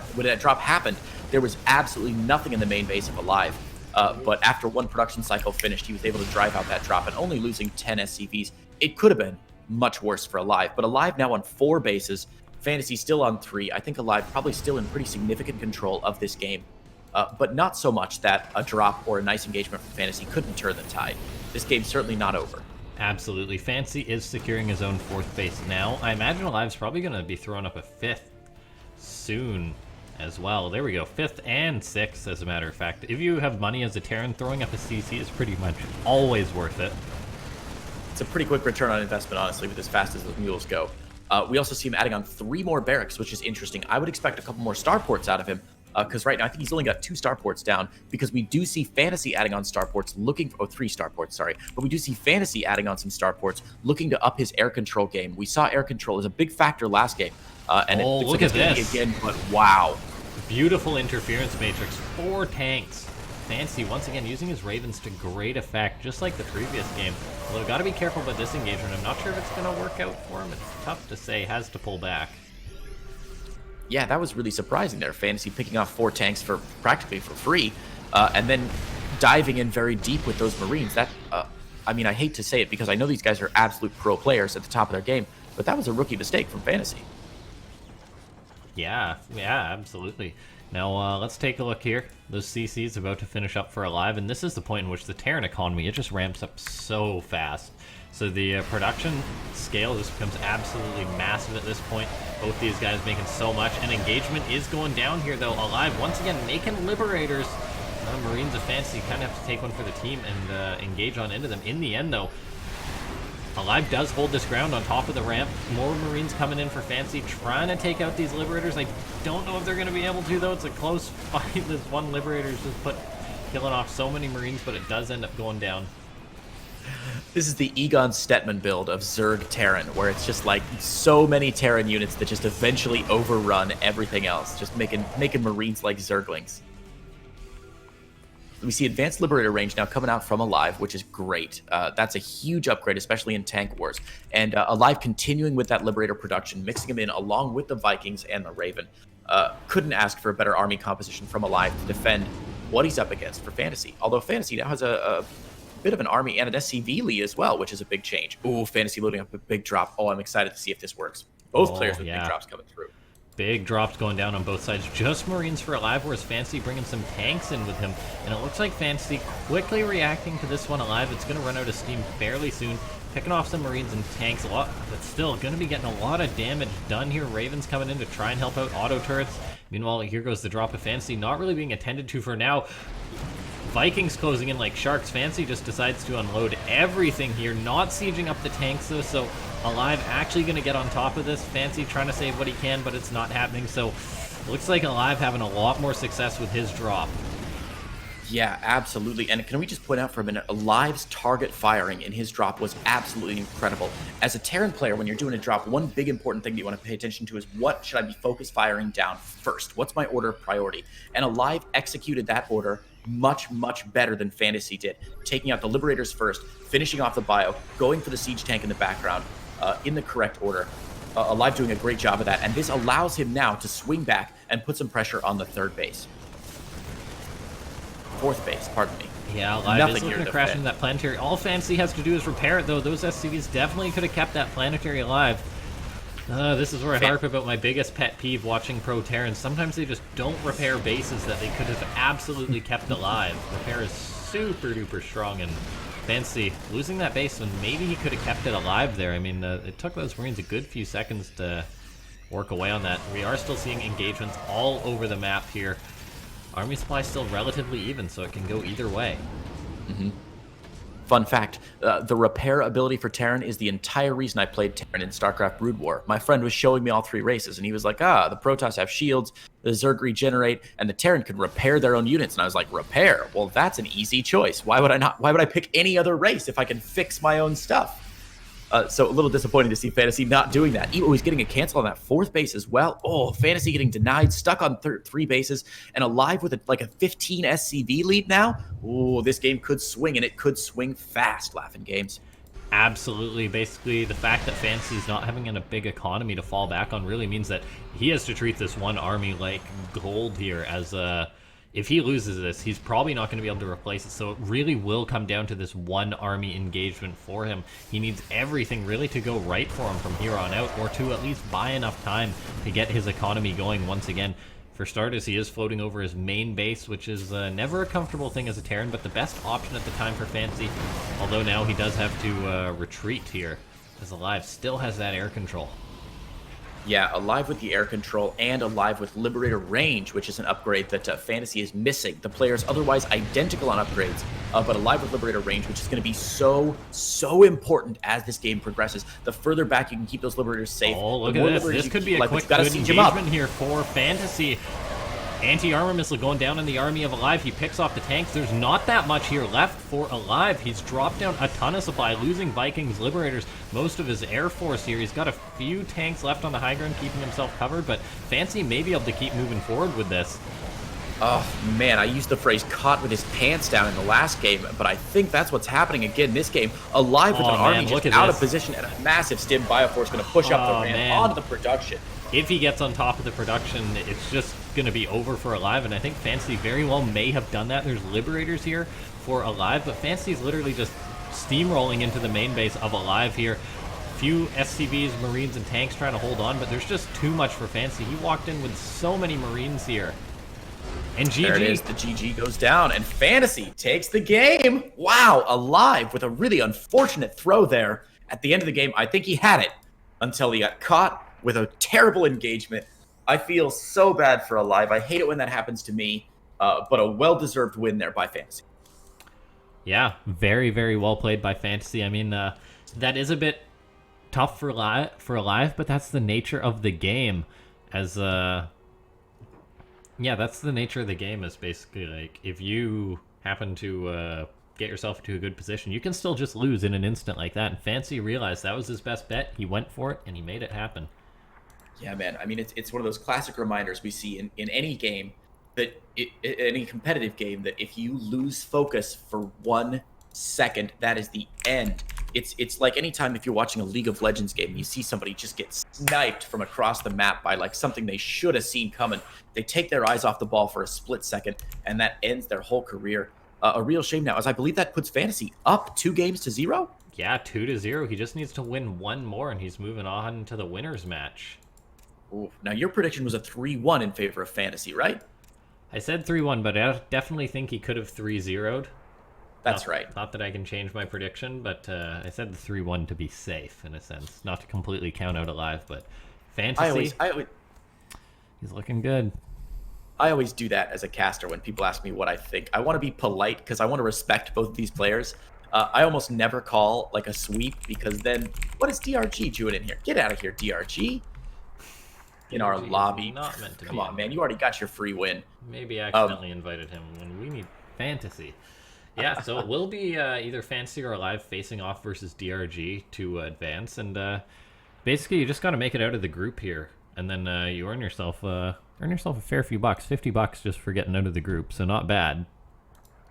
happened, there was absolutely nothing in the main base of aLive. But after one production cycle finished, he was able to drive out that drop and only losing 10 SCVs. It could have been much worse for aLive. But aLive now on 4 bases, FanTaSy still on 3. I think aLive probably still in pretty significant control of this game, but not so much that a drop or a nice engagement from FanTaSy couldn't turn the tide. This game's certainly not over. Absolutely. FanTaSy is securing his own 4th base now. I imagine aLive's probably going to be throwing up a 5th soon as well. There we go. 5th and 6th, as a matter of fact. If you have money as a Terran, throwing up a CC is pretty much always worth it. It's a pretty quick return on investment, honestly, with as fast as those mules go. We also see him adding on 3 more barracks, which is interesting. I would expect a couple more starports out of him, because right now I think he's only got 2 starports down, because we do see FanTaSy adding on starports, looking for 3 starports, sorry, but we do see FanTaSy adding on some starports, looking to up his air control game. We saw air control as a big factor last game, and it looks look like it's at going to be this again. But wow, beautiful interference matrix, 4 tanks. FanTaSy once again using his Ravens to great effect, just like the previous game. Although got to be careful with this engagement. I'm not sure if it's going to work out for him. It's tough to say. Has to pull back. yeah, that was really surprising there. FanTaSy picking off 4 tanks for practically for free, and then diving in very deep with those Marines. That, I mean, I hate to say it because I know these guys are absolute pro players at the top of their game, but that was a rookie mistake from FanTaSy. Yeah, absolutely. Now, let's take a look here. Those CC's about to finish up for aLive, and this is the point in which the Terran economy, it just ramps up so fast. So the production scale just becomes absolutely massive at this point. Both these guys making so much, and engagement is going down here, though. aLive, once again, making Liberators. Marines of FanTaSy kind of have to take one for the team and engage on into them. In the end, though, aLive does hold this ground on top of the ramp. More Marines coming in for FanTaSy, trying to take out these Liberators. I don't know if they're going to be able to, though. It's a close fight. This one Liberator's just killing off so many Marines, but it does end up going down. This is the Egon Stetman build of Zerg Terran, where it's just like so many Terran units that just eventually overrun everything else, just making Marines like Zerglings. We see Advanced Liberator range now coming out from aLive, which is great. That's a huge upgrade, especially in tank wars. And aLive continuing with that Liberator production, mixing them in along with the Vikings and the Raven. Couldn't ask for a better army composition from aLive to defend what he's up against for FanTaSy. Although FanTaSy now has a bit of an army and an SCV lead as well, which is a big change. Ooh, FanTaSy loading up a big drop. Oh, I'm excited to see if this works. Both players with big drops coming through. Big drops going down on both sides. Just Marines for aLive, whereas FanTaSy bringing some tanks in with him. And it looks like FanTaSy quickly reacting to this one aLive. It's going to run out of steam fairly soon. Picking off some Marines and tanks a lot, but still going to be getting a lot of damage done here. Ravens coming in to try and help out auto turrets. Meanwhile, here goes the drop of FanTaSy, not really being attended to for now. Vikings closing in like sharks. FanTaSy just decides to unload everything here, not sieging up the tanks though, so aLive actually going to get on top of this. FanTaSy trying to save what he can, but it's not happening, so looks like aLive having a lot more success with his drop. Yeah, absolutely. And can we just point out for a minute, aLive's target firing in his drop was absolutely incredible. As a Terran player, when you're doing a drop, one big important thing that you want to pay attention to is what should I be focus firing down first? What's my order of priority? And aLive executed that order much, much better than FanTaSy did. Taking out the Liberators first, finishing off the bio, going for the siege tank in the background, in the correct order. aLive doing a great job of that, and this allows him now to swing back and put some pressure on the 3rd base. 4th base, pardon me. Yeah, aLive is looking to crash into that planetary. All FanTaSy has to do is repair it, though. Those SCVs definitely could have kept that planetary alive. This is where I harp about my biggest pet peeve watching Pro Terrans. Sometimes they just don't repair bases that they could have absolutely kept alive. Repair is super duper strong, and FanTaSy losing that base when maybe he could have kept it alive there. I mean, it took those Marines a good few seconds to work away on that. We are still seeing engagements all over the map here. Army supply still relatively even, so it can go either way. Fun fact, the repair ability for Terran is the entire reason I played Terran in StarCraft Brood War. My friend was showing me all 3 races, and he was like, the Protoss have shields, the Zerg regenerate, and the Terran can repair their own units. And I was like, repair? Well, that's an easy choice. Why would I pick any other race if I can fix my own stuff? So a little disappointing to see FanTaSy not doing that. He's getting a cancel on that 4th base as well. Oh, FanTaSy getting denied, stuck on 3 bases, and aLive with a 15 SCV lead now. Oh, this game could swing, and it could swing fast, LaughNgamez. Absolutely. Basically, the fact that FanTaSy's not having a big economy to fall back on really means that he has to treat this one army like gold here, as if he loses this, he's probably not going to be able to replace it. So it really will come down to this one army engagement for him. He needs everything really to go right for him from here on out, or to at least buy enough time to get his economy going once again. For starters, he is floating over his main base, which is never a comfortable thing as a Terran, but the best option at the time for FanTaSy. Although now he does have to retreat here, as aLive still has that air control. Yeah, aLive with the air control and aLive with Liberator range, which is an upgrade that FanTaSy is missing. The player's otherwise identical on upgrades, but aLive with Liberator range, which is going to be so important as this game progresses. The further back you can keep those Liberators safe. Oh, look at this. This could be a quick good engagement here for FanTaSy. Anti-armor missile going down in the army of aLive. He picks off the tanks. There's not that much here left for aLive. He's dropped down a ton of supply, losing Vikings, Liberators, most of his air force here. He's got a few tanks left on the high ground, keeping himself covered, but FanTaSy may be able to keep moving forward with this. Oh, man, I used the phrase caught with his pants down in the last game, but I think that's what's happening again this game. aLive with an army just out of position and a massive stim. BO5 is going to push up the ramp onto the production. If he gets on top of the production, it's just going to be over for aLive, and I think FanTaSy very well may have done that. There's Liberators here for aLive, but FanTaSy's literally just steamrolling into the main base of aLive here. Few SCVs, Marines, and tanks trying to hold on, but there's just too much for FanTaSy. He walked in with so many Marines here. And GG. There it is. The GG goes down, and FanTaSy takes the game. Wow, aLive with a really unfortunate throw there at the end of the game. I think he had it until he got caught with a terrible engagement. I feel so bad for aLive. I hate it when that happens to me, but a well-deserved win there by FanTaSy. Yeah, very, very well played by FanTaSy. I mean, that is a bit tough for aLive, but that's the nature of the game. Yeah, that's the nature of the game, is basically like, if you happen to get yourself into a good position, you can still just lose in an instant like that. And FanTaSy realized that was his best bet. He went for it, and he made it happen. Yeah, man. I mean, it's one of those classic reminders we see in any game, that any competitive game, that if you lose focus for 1 second, that is the end. It's like anytime if you're watching a League of Legends game, you see somebody just get sniped from across the map by like something they should have seen coming. They take their eyes off the ball for a split second, and that ends their whole career. A real shame now, as I believe that puts FanTaSy up 2-0. Yeah, 2-0. He just needs to win one more, and he's moving on to the winner's match. Ooh. Now, your prediction was a 3-1 in favor of FanTaSy, right? I said 3-1, but I definitely think he could have 3-0'd. That's right. Not that I can change my prediction, but I said the 3-1 to be safe, in a sense. Not to completely count out aLive, but FanTaSy, he's looking good. I always do that as a caster when people ask me what I think. I want to be polite because I want to respect both of these players. I almost never call like a sweep, because then what is DRG doing in here? Get out of here, DRG. In our lobby. Not meant to Come on, man. You already got your free win. Maybe I accidentally invited him when we need FanTaSy. Yeah, so it will be either FanTaSy or aLive facing off versus DRG to advance, and basically you just got to make it out of the group here, and then you earn yourself a fair few bucks, $50 just for getting out of the group, so not bad.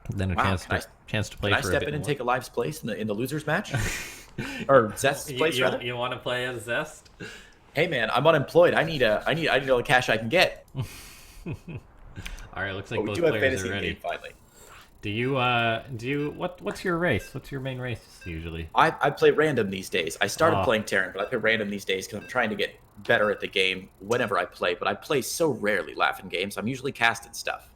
Then a chance to play. Can I step in and take aLive's place in the losers match, or Zest's place rather? You want to play as Zest? Hey man, I'm unemployed. I need all the cash I can get. All right, looks like both we do have players FanTaSy are ready. Game, finally. What's your race? What's your main race usually? I play random these days. I started playing Terran, but I play random these days because I'm trying to get better at the game whenever I play. But I play so rarely LaughNgamez. I'm usually casting stuff.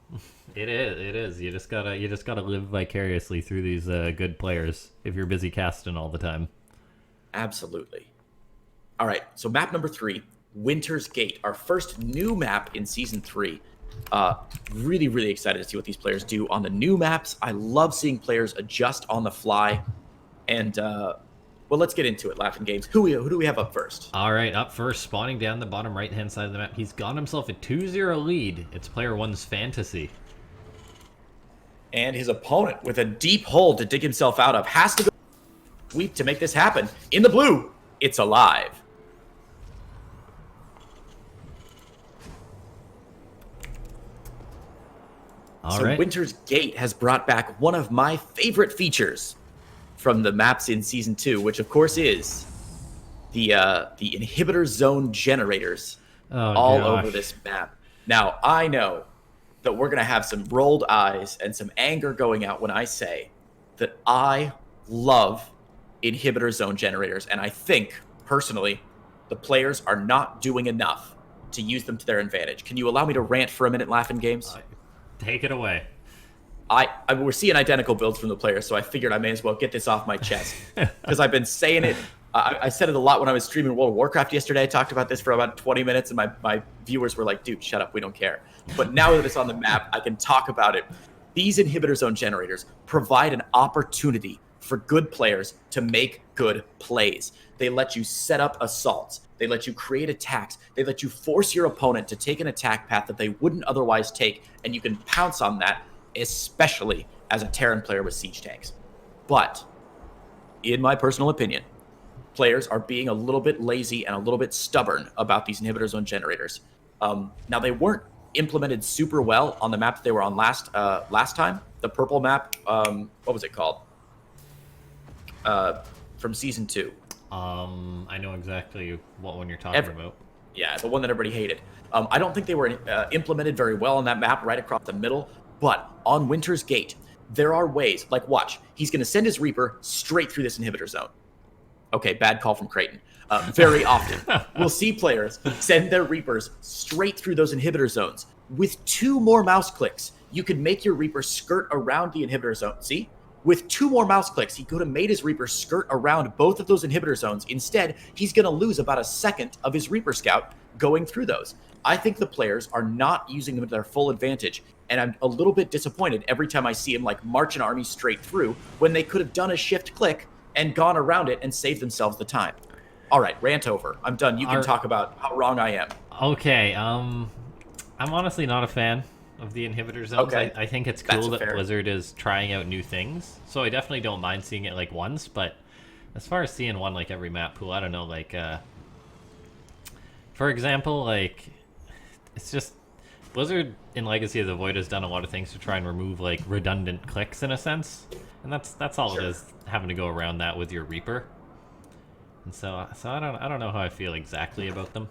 It is. You just gotta live vicariously through these good players if you're busy casting all the time. Absolutely. All right, so map number 3, Winter's Gate, our first new map in Season 3. Really, really excited to see what these players do on the new maps. I love seeing players adjust on the fly. And, well, let's get into it, LaughNgamez. Who do we have up first? All right, up first, spawning down the bottom right-hand side of the map. He's got himself a 2-0 lead. It's player 1's FanTaSy. And his opponent, with a deep hole to dig himself out of, has to go sweep to make this happen. In the blue, it's aLive. All right. Winter's Gate has brought back one of my favorite features from the maps in Season 2, which of course is the inhibitor zone generators all over this map. Now, I know that we're going to have some rolled eyes and some anger going out when I say that I love inhibitor zone generators. And I think, personally, the players are not doing enough to use them to their advantage. Can you allow me to rant for a minute, LaughNgamez? Take it away. We're seeing identical builds from the players, so I figured I may as well get this off my chest. Because I've been saying it. I said it a lot when I was streaming World of Warcraft yesterday. I talked about this for about 20 minutes, and my viewers were like, dude, shut up, we don't care. But now that it's on the map, I can talk about it. These inhibitor zone generators provide an opportunity for good players to make good plays. They let you set up assaults. They let you create attacks. They let you force your opponent to take an attack path that they wouldn't otherwise take, and you can pounce on that, especially as a Terran player with siege tanks. But, in my personal opinion, players are being a little bit lazy and a little bit stubborn about these inhibitor zone generators. Now, they weren't implemented super well on the map that they were on last time. The purple map, what was it called? From Season 2. I know exactly what one you're talking about. Yeah, the one that everybody hated. I don't think they were implemented very well on that map right across the middle, but on Winter's Gate, there are ways, like watch, he's going to send his Reaper straight through this inhibitor zone. Okay, bad call from Creighton. Very often, we'll see players send their Reapers straight through those inhibitor zones. With 2 more mouse clicks, you could make your Reaper skirt around the inhibitor zone. See? With 2 more mouse clicks, he could have made his Reaper skirt around both of those inhibitor zones. Instead, he's going to lose about a second of his Reaper Scout going through those. I think the players are not using them to their full advantage, and I'm a little bit disappointed every time I see him like march an army straight through when they could have done a shift click and gone around it and saved themselves the time. All right, rant over. I'm done. You can talk about how wrong I am. Okay, I'm honestly not a fan of the inhibitor zones. Okay. I think it's cool that fair. Blizzard is trying out new things, so I definitely don't mind seeing it like once, but as far as seeing one like every map pool, I don't know, like for example, like it's just Blizzard in Legacy of the Void has done a lot of things to try and remove like redundant clicks in a sense, and that's all Sure. it is, having to go around that with your Reaper. And so I don't know how I feel exactly about them.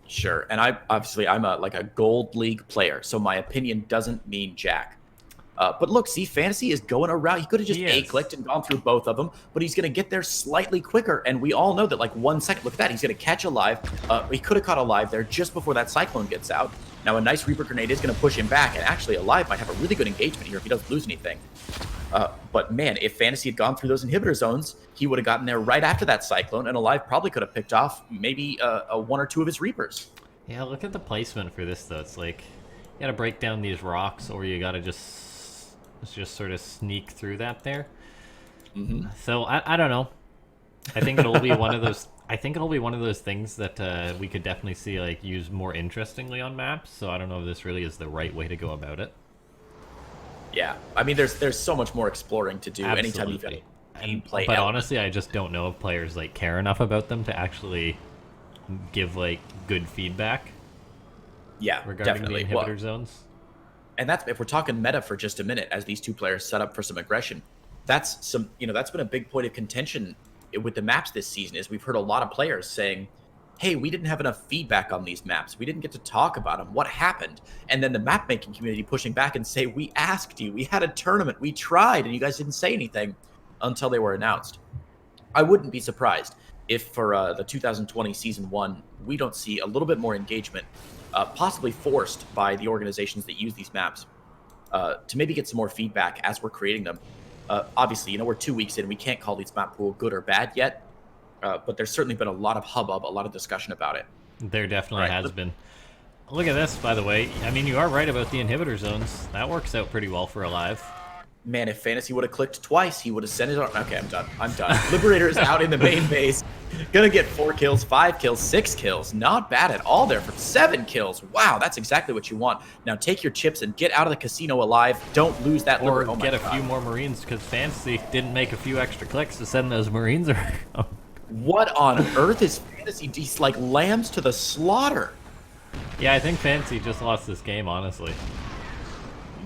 Sure, and I'm a gold league player, so my opinion doesn't mean jack. But look, see, FanTaSy is going around. He could have just A-clicked and gone through both of them, but he's going to get there slightly quicker. And we all know that, like, 1 second. Look at that. He's going to catch aLive. He could have caught aLive there just before that Cyclone gets out. Now, a nice Reaper Grenade is going to push him back, and actually, aLive might have a really good engagement here if he doesn't lose anything. But, man, if FanTaSy had gone through those inhibitor zones, he would have gotten there right after that Cyclone, and aLive probably could have picked off maybe 1 or 2 of his Reapers. Yeah, look at the placement for this, though. It's like, you gotta break down these rocks, or you gotta just sort of sneak through that there. Mm-hmm. So, I don't know. I think it'll be one of those... I think it'll be one of those things that we could definitely see, like, used more interestingly on maps, so I don't know if this really is the right way to go about it. Yeah, I mean, there's so much more exploring to do anytime you've got Absolutely. a gameplay But element. honestly, I just don't know if players, like, care enough about them to actually give, like, good feedback Yeah, regarding definitely. the inhibitor zones. And that's, if we're talking meta for just a minute, as these 2 players set up for some aggression, that's been a big point of contention with the maps this season. Is we've heard a lot of players saying, hey, we didn't have enough feedback on these maps. We didn't get to talk about them. What happened? And then the map making community pushing back and say, we asked you, we had a tournament, we tried, and you guys didn't say anything until they were announced. I wouldn't be surprised if for the 2020 Season 1, we don't see a little bit more engagement, possibly forced by the organizations that use these maps, to maybe get some more feedback as we're creating them. Obviously, we're 2 weeks in. We can't call these map pool good or bad yet, but there's certainly been a lot of hubbub, a lot of discussion about it. There definitely has been. Look at this, by the way. I mean, you are right about the inhibitor zones. That works out pretty well for aLive. Man, if FanTaSy would have clicked twice, he would have sent it on. Okay, I'm done. I'm done. Liberator is out in the main base. Gonna get 4 kills, 5 kills, 6 kills. Not bad at all there for 7 kills. Wow, that's exactly what you want. Now take your chips and get out of the casino alive. Don't lose that Or Liberator. get a few more Marines, because FanTaSy didn't make a few extra clicks to send those Marines around. What on earth is FanTaSy? He's like lambs to the slaughter. Yeah, I think FanTaSy just lost this game, honestly.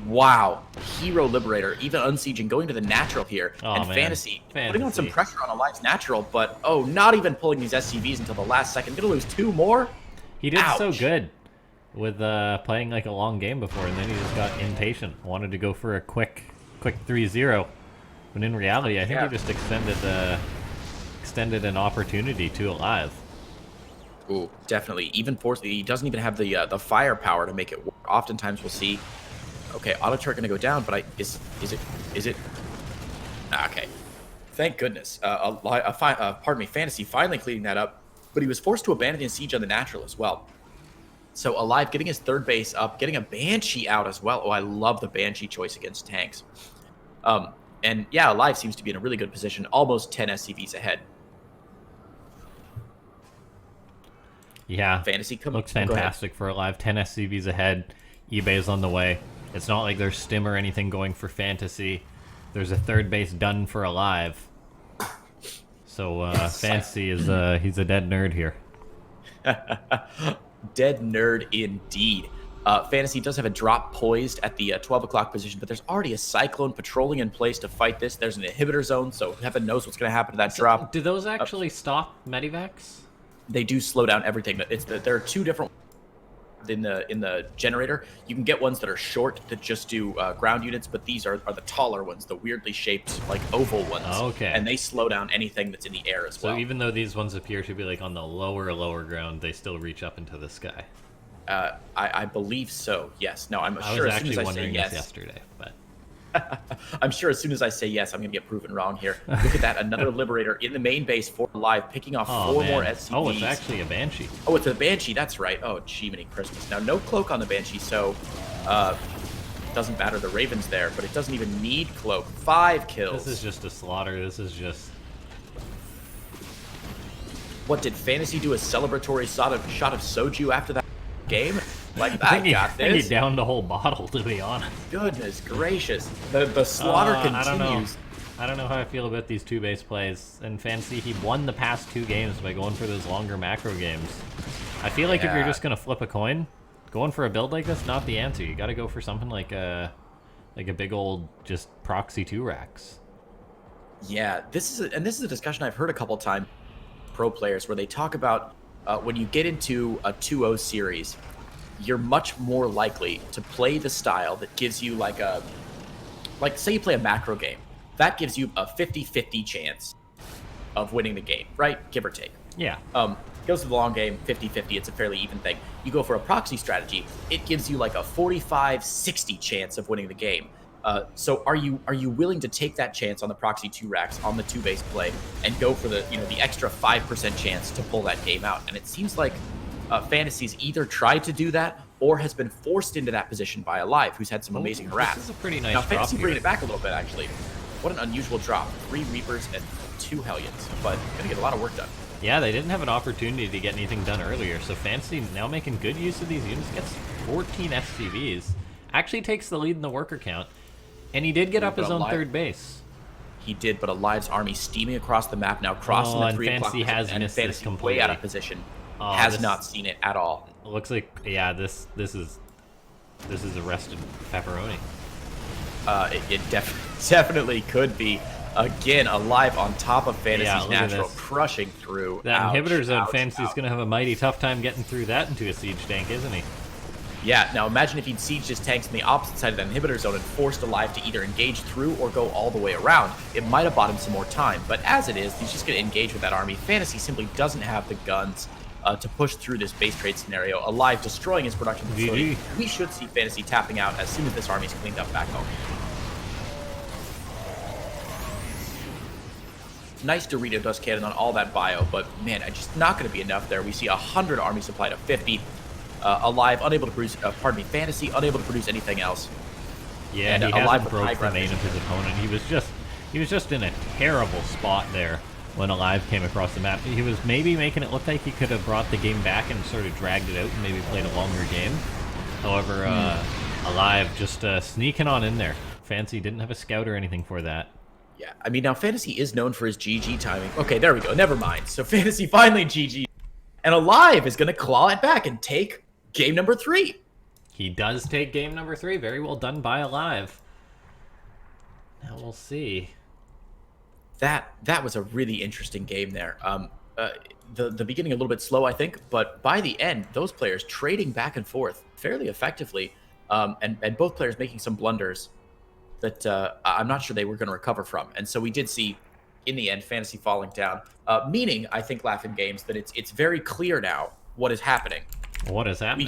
Wow. Hero Liberator, even unsieging, going to the natural here. Oh, and man. FanTaSy putting on some FanTaSy. pressure on aLive's natural, but not even pulling these SCVs until the last second. Gonna lose 2 more? He did so Ouch. good. with playing like a long game before, and then he just got impatient, wanted to go for a quick 3-0. When in reality, I think he just extended an opportunity to aLive. Ooh, definitely. Even he doesn't even have the firepower to make it work. Oftentimes we'll see, okay, auto turret gonna go down, but is it? Okay, thank goodness. Pardon me, FanTaSy finally cleaning that up, but he was forced to abandon his siege on the natural as well. So aLive getting his third base up, getting a Banshee out as well. Oh, I love the Banshee choice against tanks. And yeah, aLive seems to be in a really good position, almost 10 SCVs ahead. Yeah, FanTaSy looks fantastic for aLive. 10 SCVs ahead. eBay's on the way. It's not like there's stim or anything going for FanTaSy. There's a third base done for aLive. So FanTaSy is he's a dead nerd here. Dead nerd indeed. FanTaSy does have a drop poised at the 12 o'clock position, but there's already a Cyclone patrolling in place to fight this. There's an inhibitor zone, so heaven knows what's going to happen to that drop. Do those actually stop medivacs? They do slow down everything. There are two different in the generator. You can get ones that are short that just do ground units, but these are the taller ones, the weirdly shaped like oval ones. Okay. And they slow down anything that's in the air as well. So even though these ones appear to be like on the lower ground, they still reach up into the sky. I believe so. Yes. No, I'm I sure was as soon as actually I say wondering yes. this yesterday, but I'm sure as soon as I say yes, I'm going to get proven wrong here. Look at that. Another Liberator in the main base for aLive, picking off four more SCVs. Oh, it's actually a Banshee. Oh, it's a Banshee. That's right. Oh, Jiminy Christmas. Now, no cloak on the Banshee, so doesn't matter. The Raven's there, but it doesn't even need cloak. 5 kills. This is just a slaughter. This is just... What, did FanTaSy do a celebratory shot of soju after that game? Like, I think got this. he downed a whole bottle, to be honest. Goodness gracious. The slaughter continues. I don't know how I feel about these two base plays. And FanTaSy, he won the past 2 games by going for those longer macro games. I feel like if you're just going to flip a coin, going for a build like this, not the answer. You got to go for something like a big old just proxy 2 racks. Yeah, this is a discussion I've heard a couple times pro players where they talk about when you get into a 2-0 series, you're much more likely to play the style that gives you like say you play a macro game. That gives you a 50-50 chance of winning the game, right? Give or take. Yeah. Goes to the long game, 50-50, it's a fairly even thing. You go for a proxy strategy, it gives you like a 45-60 chance of winning the game. So are you willing to take that chance on the proxy 2 racks on the 2 base play and go for the extra 5% chance to pull that game out? And it seems like FanTaSy's either tried to do that or has been forced into that position by aLive, who's had some amazing harass. This is a pretty nice now, drop FanTaSy here. bringing it back a little bit, actually. What an unusual drop. 3 Reapers and 2 Hellions, but gonna get a lot of work done. Yeah, they didn't have an opportunity to get anything done earlier, so FanTaSy now making good use of these units, gets 14 SCVs, actually takes the lead in the worker count, and he did get up his own third base. He did, but aLive's army steaming across the map now, crossing the 3 o'clock, FanTaSy has and missed this FanTaSy completely. way out of position. Has not seen it at all. Looks like, yeah, this is arrested pepperoni. It definitely could be. Again, aLive on top of FanTaSy's natural, crushing through. That inhibitor zone, FanTaSy's going to have a mighty tough time getting through that into a siege tank, isn't he? Yeah, now imagine if he'd sieged his tanks on the opposite side of that inhibitor zone and forced aLive to either engage through or go all the way around. It might have bought him some more time, but as it is, he's just going to engage with that army. FanTaSy simply doesn't have the guns to push through this base trade scenario. aLive destroying his production facility. We should see FanTaSy tapping out as soon as this army's cleaned up back home. Nice Dorito Dust Cannon on all that bio, but man, just not going to be enough there. We see 100 army supply to 50. aLive unable to produce, FanTaSy unable to produce anything else. Yeah, and he hasn't broke the main of his opponent. He was just in a terrible spot there when aLive came across the map. He was maybe making it look like he could have brought the game back and sort of dragged it out and maybe played a longer game. However, aLive just sneaking on in there. FanTaSy didn't have a scout or anything for that. Yeah, I mean, now FanTaSy is known for his GG timing. Okay, there we go. Never mind. So FanTaSy finally GG. And aLive is going to claw it back and take game number 3. He does take game number 3. Very well done by aLive. Now we'll see. That was a really interesting game there. the beginning a little bit slow, I think, but by the end, those players trading back and forth fairly effectively, and both players making some blunders that I'm not sure they were going to recover from. And so we did see, in the end, FanTaSy falling down, meaning, I think, LaughNgamez, that it's very clear now what is happening. What is happening?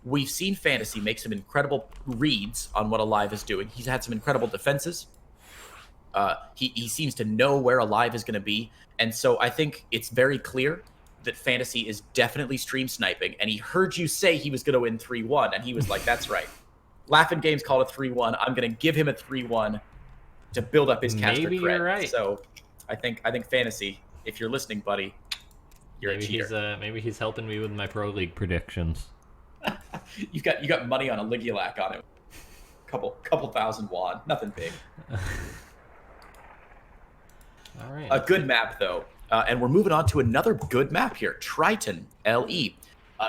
We've seen FanTaSy make some incredible reads on what aLive is doing. He's had some incredible defenses. He seems to know where aLive is going to be. And so I think it's very clear that FanTaSy is definitely stream sniping. And he heard you say he was going to win 3-1. And he was like, that's right. LaughNgamez called a 3-1. I'm going to give him a 3-1 to build up his caster Maybe cred. you're right. So I think FanTaSy, if you're listening, buddy, you're a cheater. Maybe he's helping me with my Pro League predictions. you got money on a Ligulac on it. Couple thousand won. Nothing big. All right. A good map, though. And we're moving on to another good map here, Triton LE.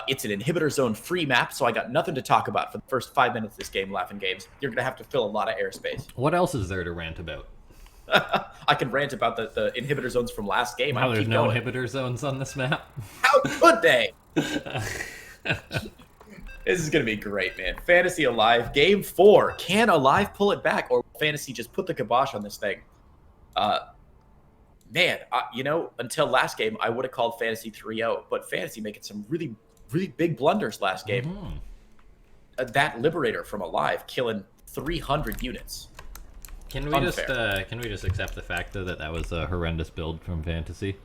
It's an inhibitor zone free map, so I got nothing to talk about for the first 5 minutes of this game, LaughNgamez. You're going to have to fill a lot of airspace. What else is there to rant about? I can rant about the inhibitor zones from last game. Wow, there's no inhibitor zones on this map? How could they? This is going to be great, man. FanTaSy aLive, game 4. Can aLive pull it back, or will FanTaSy just put the kibosh on this thing? Man, until last game, I would have called FanTaSy 3-0, but FanTaSy making some really, really big blunders last game. Mm-hmm. That Liberator from aLive killing 300 units. Can we just accept the fact though that was a horrendous build from FanTaSy?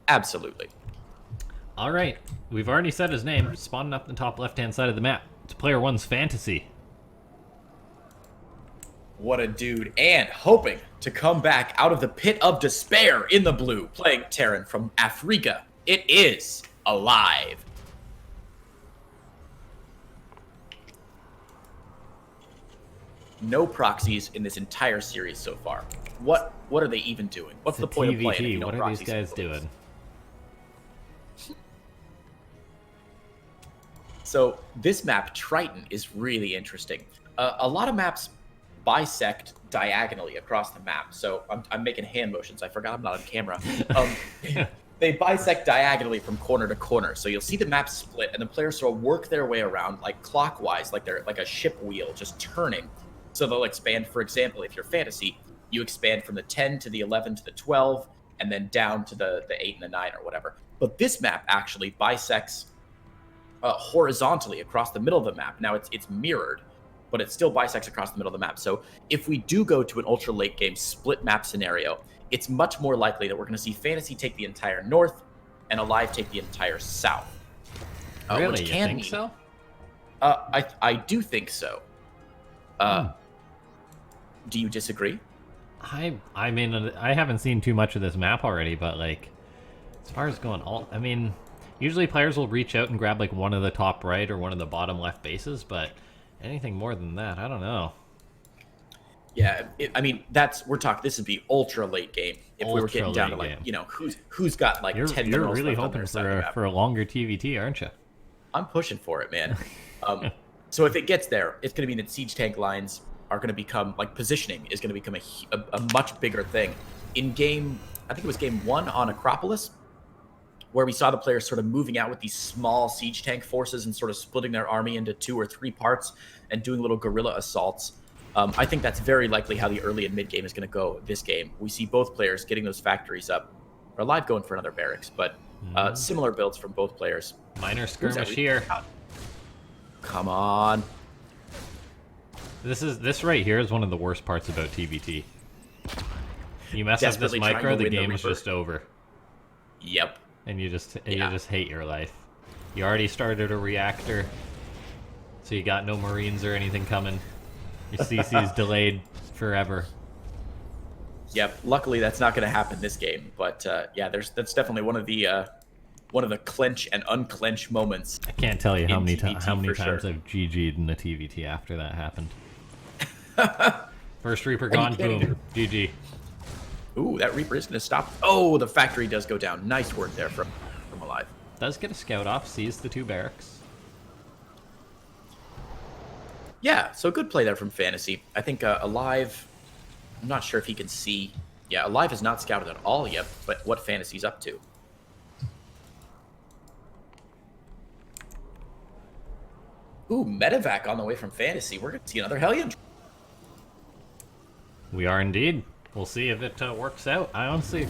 Absolutely. All right, we've already said his name. Spawning up the top left-hand side of the map. It's player 1's FanTaSy. What a dude. And hoping to come back out of the pit of despair in the blue, playing Terran from Afreeca. It is aLive. No proxies in this entire series so far. What are they even doing? What's the point of playing if you know what are these guys doing? So this map, Triton, is really interesting. A lot of maps bisect diagonally across the map. So I'm making hand motions. I forgot I'm not on camera. They bisect diagonally from corner to corner. So you'll see the map split, and the players sort of work their way around like clockwise, like they're like a ship wheel just turning. So they'll expand, for example, if you're FanTaSy, you expand from the 10 to the 11 to the 12, and then down to the 8 and the 9 or whatever. But this map actually bisects horizontally across the middle of the map. Now it's mirrored, but it still bisects across the middle of the map. So if we do go to an ultra late game split map scenario, it's much more likely that we're going to see FanTaSy take the entire north and aLive take the entire south. Really? Which You can think mean, so? I do think so. Do you disagree? I mean, I haven't seen too much of this map already, but like, as far as going all, I mean, usually players will reach out and grab like one of the top right or one of the bottom left bases, but anything more than that, I don't know. Yeah, this would be ultra late game if we were getting down to like, who's got like 10 You're minerals really left on hoping their side for a longer TvT, aren't you? I'm pushing for it, man. So if it gets there, it's going to mean that siege tank lines are going to become, like, positioning is going to become a much bigger thing. In game, I think it was game 1 on Acropolis, where we saw the players sort of moving out with these small siege tank forces and sort of splitting their army into 2 or 3 parts and doing little guerrilla assaults. I think that's very likely how the early and mid game is going to go this game. We see both players getting those factories up. Or aLive going for another barracks, but similar builds from both players. Minor skirmish here. Come on. This right here is one of the worst parts about TvT. You mess up this micro, the game is just over. Yep. And you just hate your life. You already started a reactor, so you got no Marines or anything coming. Your CC's delayed forever. Yep. Luckily, that's not going to happen this game. But yeah, that's definitely one of the clench and unclench moments. I can't tell you how many times sure. I've GG'd in the TvT after that happened. First Reaper gone, boom, GG. Ooh, that Reaper is going to stop. Oh, the factory does go down. Nice work there from aLive. Does get a scout off, sees the 2 barracks. Yeah, so good play there from FanTaSy. I think aLive, I'm not sure if he can see, Yeah, aLive has not scouted at all yet, but what FanTaSy's up to. Ooh, Medevac on the way from FanTaSy. We're going to see another Hellion. We are indeed. We'll see if it works out. I honestly...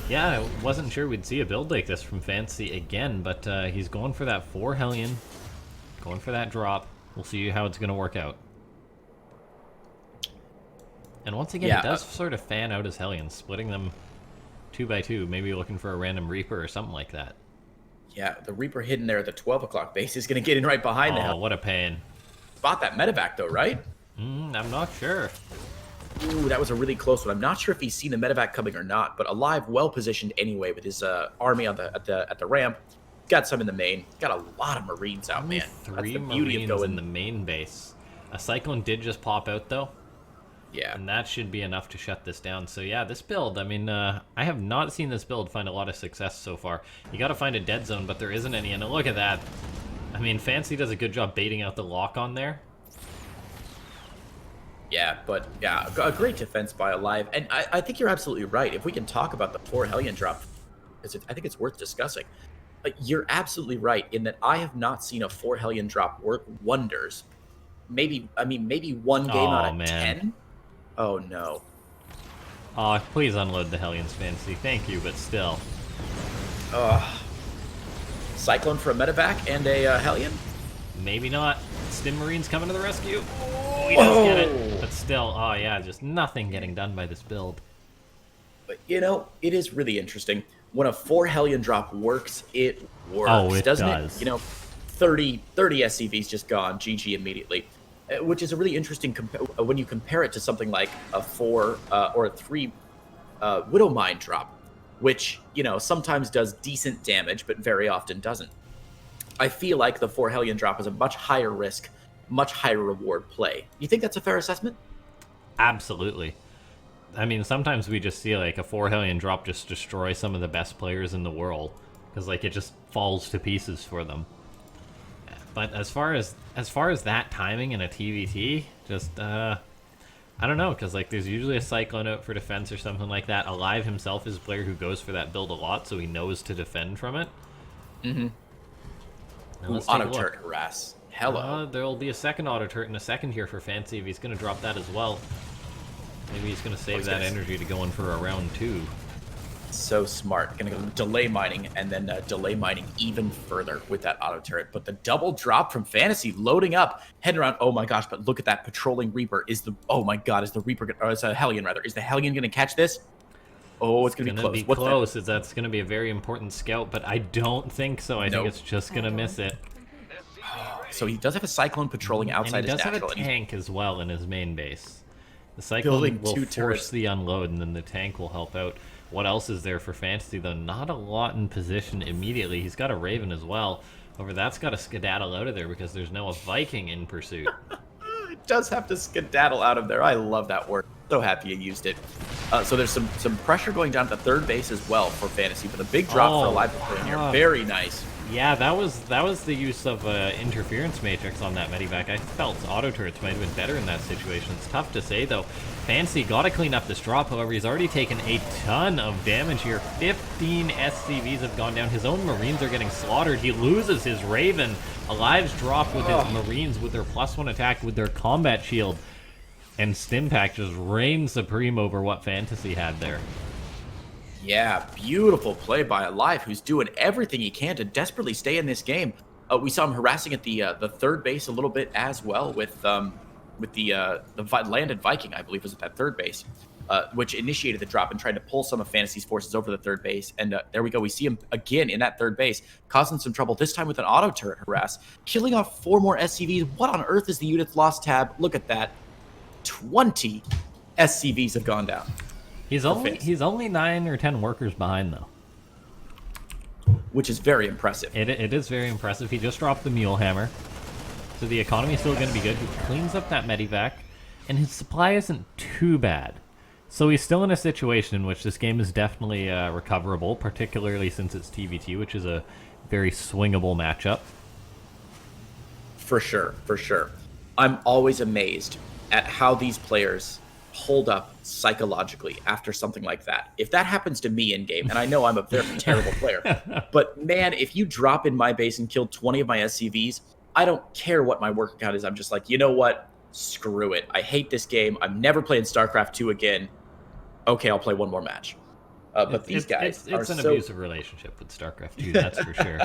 Yeah, I wasn't sure we'd see a build like this from FanTaSy again, but he's going for that 4 Hellion. Going for that drop. We'll see how it's going to work out. And once again, it does sort of fan out his Hellions, splitting them 2 by 2, maybe looking for a random Reaper or something like that. Yeah, the Reaper hidden there at the 12 o'clock base is going to get in right behind the Oh, what a pain. Spot that Medevac, though, right? I'm not sure. Ooh, that was a really close one. I'm not sure if he's seen the Medevac coming or not, but aLive, well-positioned anyway with his army on at the ramp. Got some in the main. Got a lot of Marines out, man. That's the beauty of going in the main base. A Cyclone did just pop out, though. Yeah. And that should be enough to shut this down. So yeah, this build, I mean, I have not seen this build find a lot of success so far. You gotta find a dead zone, but there isn't any, and look at that. I mean, FanTaSy does a good job baiting out the lock on there. Yeah, but yeah, a great defense by aLive. And I think you're absolutely right. If we can talk about the 4 Hellion drop, I think it's worth discussing. You're absolutely right in that I have not seen a 4 Hellion drop work wonders. Maybe one game out of 10. Oh no. Oh, please unload the Hellions, FanTaSy. Thank you, but still. Cyclone for a Medevac and a Hellion? Maybe not. Stim Marine's coming to the rescue. Oh, he does get it. But still, oh yeah, just nothing getting done by this build. But you know, it is really interesting. When a 4 Hellion drop works, it works. Oh, it doesn't does. It? You know, 30 SCVs just gone, GG immediately. Which is a really interesting when you compare it to something like a 4 or a 3 Widowmine drop, which, you know, sometimes does decent damage, but very often doesn't. I feel like the 4 Hellion drop is a much higher risk, much higher reward play. You think that's a fair assessment? Absolutely. I mean, sometimes we just see like a 4 Hellion drop just destroy some of the best players in the world, because like it just falls to pieces for them. But as far as that timing in a TvT, just I don't know, because like there's usually a Cyclone out for defense or something like that. aLive himself is a player who goes for that build a lot, so he knows to defend from it. Mm-hmm. Auto turret harass. Hello. There'll be a second auto turret in a second here for FanTaSy if he's going to drop that as well. Maybe he's going to save that energy to go in for a round 2. So smart. Gonna go delay mining and then delay mining even further with that auto turret. But the double drop from FanTaSy loading up, heading around. Oh my gosh! But look at that patrolling Reaper. Oh my God! Is the Reaper? Or it's a Hellion rather. Is the Hellion gonna catch this? Oh, it's gonna be close. What's close? That? That's gonna be a very important scout, but I don't think so. I think it's just gonna miss it. So he does have a Cyclone patrolling outside his natural. And he does have a tank as well in his main base. The Cyclone will force the unload, and then the tank will help out. What else is there for FanTaSy, though? Not a lot in position immediately. He's got a Raven as well. However, that's got to skedaddle out of there because there's no Viking in pursuit. It does have to skedaddle out of there. I love that word. So happy you used it. So there's some pressure going down at the third base as well for FanTaSy, but a big drop for aLive here. Very nice. Yeah, that was the use of interference matrix on that Medivac. I felt auto turrets might have been better in that situation. It's tough to say, though. FanTaSy got to clean up this drop. However, he's already taken a ton of damage here. 15 SCVs have gone down. His own Marines are getting slaughtered. He loses his Raven. aLive's drop with his Marines with their +1 attack with their combat shield. And Stimpack just reigns supreme over what FanTaSy had there. Yeah, beautiful play by aLive, who's doing everything he can to desperately stay in this game. We saw him harassing at the third base a little bit as well with the landed Viking, I believe, was at that third base, which initiated the drop and tried to pull some of FanTaSy's forces over the third base. And there we go. We see him again in that third base, causing some trouble, this time with an auto turret harass, killing off 4 more SCVs. What on earth is the units lost tab? Look at that. 20 SCVs have gone down. He's only 9 or 10 workers behind, though. Which is very impressive. It is very impressive. He just dropped the Mule Hammer. So the economy is still going to be good. He cleans up that Medivac, and his supply isn't too bad. So he's still in a situation in which this game is definitely recoverable, particularly since it's TvT, which is a very swingable matchup. For sure, for sure. I'm always amazed at how these players hold up psychologically after something like that. If that happens to me in game, and I know I'm a very terrible player, but man, if you drop in my base and kill 20 of my SCVs, I don't care what my work account is. I'm just like, you know what? Screw it. I hate this game. I'm never playing StarCraft 2 again. Okay, I'll play one more match. But these guys it's an abusive relationship with StarCraft 2, that's for sure.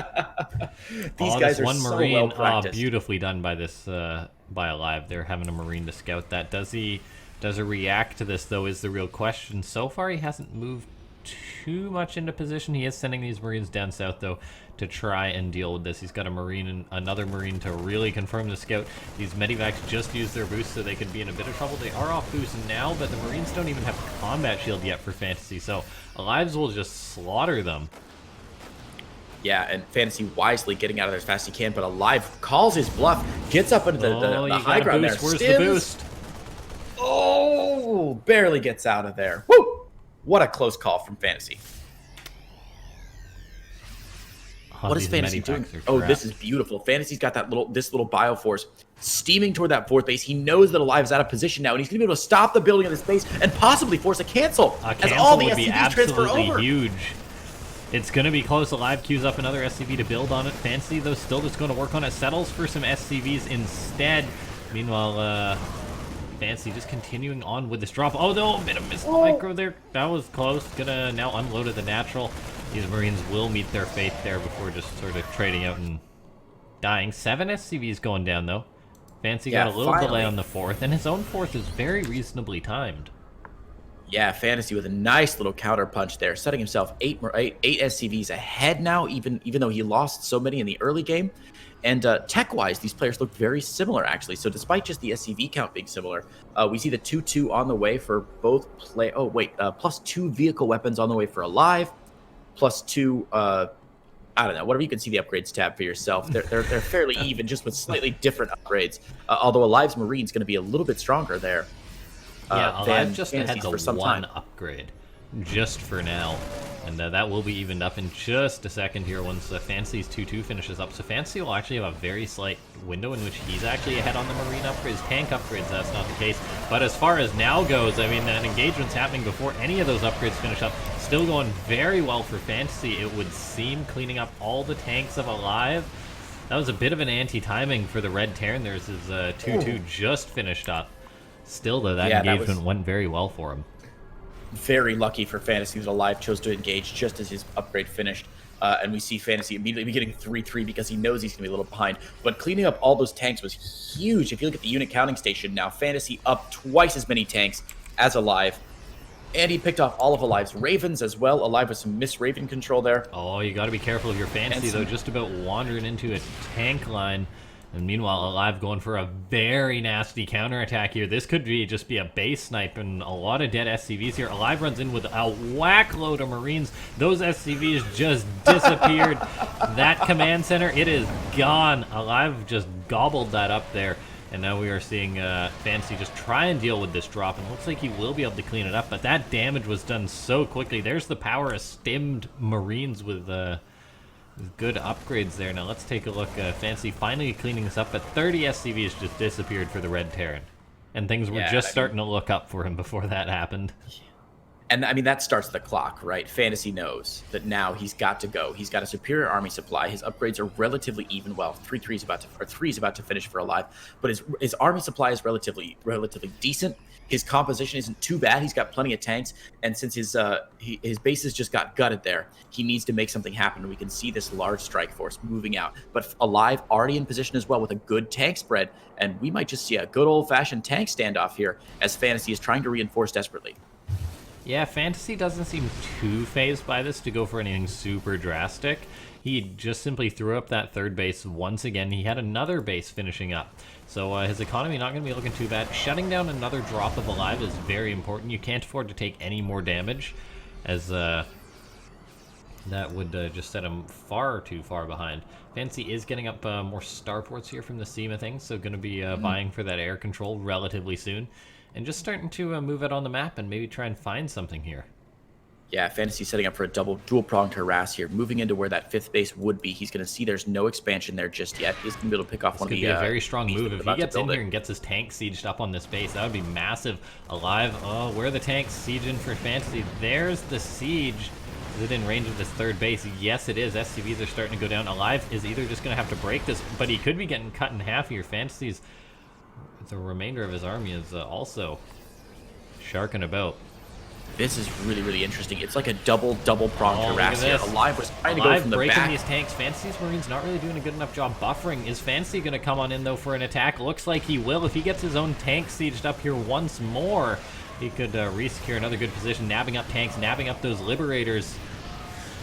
These guys are one so Marine, well practiced. beautifully done by this by aLive. They're having a Marine to scout that. Does he react to this though? Is the real question. So far, he hasn't moved too much into position. He is sending these Marines down south though to try and deal with this. He's got a Marine and another Marine to really confirm the scout. These Medivacs just used their boost, so they could be in a bit of trouble. They are off boost now, but the Marines don't even have a combat shield yet for FanTaSy, so aLive's will just slaughter them. Yeah, and FanTaSy wisely getting out of there as fast as he can, but aLive calls his bluff, gets up into the high ground there. Where's the boost? Oh, barely gets out of there. Woo! What a close call from FanTaSy. Oh, what is FanTaSy doing? Oh, this is beautiful. FanTaSy's got that this little bioforce steaming toward that fourth base. He knows that aLive is out of position now, and he's going to be able to stop the building of this base and possibly force a cancel. As all the SCVs transfer over. Huge. It's going to be close. aLive queues up another SCV to build on it. FanTaSy, though, still just going to work on it. Settles for some SCVs instead. Meanwhile, FanTaSy just continuing on with this drop. Oh, no, bit of missed micro there. That was close. Gonna now unload at the natural. These Marines will meet their fate there before just sort of trading out and dying. 7 SCVs going down, though. FanTaSy got a little delay on the fourth, and his own fourth is very reasonably timed. Yeah, FanTaSy with a nice little counter punch there, setting himself eight SCVs ahead now, even though he lost so many in the early game. And tech-wise, these players look very similar, actually. So despite just the SCV count being similar, we see the 2-2 on the way for both play. Oh, wait, plus 2 vehicle weapons on the way for aLive, plus 2. I don't know. Whatever, you can see the upgrades tab for yourself. They're fairly even, just with slightly different upgrades. Although aLive's Marine's going to be a little bit stronger there. Yeah, aLive just had the one upgrade, just for now. And that will be evened up in just a second here once FanTaSy's 2-2 finishes up. So FanTaSy will actually have a very slight window in which he's actually ahead on the Marine upgrades. Tank upgrades, that's not the case. But as far as now goes, I mean, that engagement's happening before any of those upgrades finish up. Still going very well for FanTaSy, it would seem, cleaning up all the tanks of aLive. That was a bit of an anti-timing for the Red Terran. There's his 2-2 just finished up. Still, though, that engagement went very well for him. Very lucky for FanTaSy that aLive chose to engage just as his upgrade finished. And we see FanTaSy immediately getting 3-3 because he knows he's going to be a little behind. But cleaning up all those tanks was huge. If you look at the unit counting station now, FanTaSy up twice as many tanks as aLive. And he picked off all of aLive's Ravens as well. aLive with some missed Raven control there. Oh, you got to be careful of your FanTaSy, though. Just about wandering into a tank line. And meanwhile, aLive going for a very nasty counterattack here. This could just be a base snipe and a lot of dead SCVs here. aLive runs in with a whack load of Marines. Those SCVs just disappeared. That command center, it is gone. aLive just gobbled that up there. And now we are seeing FanTaSy just try and deal with this drop. And it looks like he will be able to clean it up. But that damage was done so quickly. There's the power of stimmed Marines with good upgrades there. Now let's take a look. FanTaSy finally cleaning this up, but 30 SCVs just disappeared for the Red Terran. And things were just starting to look up for him before that happened. And I mean, that starts the clock, right? FanTaSy knows that now he's got to go. He's got a superior army supply. His upgrades are relatively even. Well, 3 is about to finish for aLive, but his army supply is relatively decent. His composition isn't too bad. He's got plenty of tanks, and since his bases just got gutted there, he needs to make something happen. We can see this large strike force moving out, but aLive already in position as well with a good tank spread, and we might just see a good old-fashioned tank standoff here as FanTaSy is trying to reinforce desperately. Yeah, FanTaSy doesn't seem too phased by this to go for anything super drastic. He just simply threw up that third base once again. He had another base finishing up. So his economy not going to be looking too bad. Shutting down another drop of aLive is very important. You can't afford to take any more damage, as that would just set him far too far behind. FanTaSy is getting up more starports here from the seam of things, so going to be vying for that air control relatively soon. And just starting to move it on the map and maybe try and find something here. Yeah, FanTaSy setting up for a dual-pronged harass here. Moving into where that 5th base would be. He's going to see there's no expansion there just yet. He's going to be able to pick off one of the... This could be a very strong beasts move. that's If he about to gets in build here it. and gets his tank sieged up on this base, that would be massive. aLive, oh, where are the tanks sieging for FanTaSy? There's the siege. Is it in range of this 3rd base? Yes, it is. SCVs are starting to go down. aLive is either just going to have to break this, but he could be getting cut in half here. FanTaSy's... the remainder of his army is also sharking about. This is really, really interesting. It's like a double-pronged Oh, harass here. aLive was trying to go from the breaking back. these tanks. FanTaSy's Marines not really doing a good enough job buffering. Is FanTaSy going to come on in, though, for an attack? Looks like he will. If he gets his own tank sieged up here once more, he could re-secure another good position, nabbing up tanks, nabbing up those Liberators.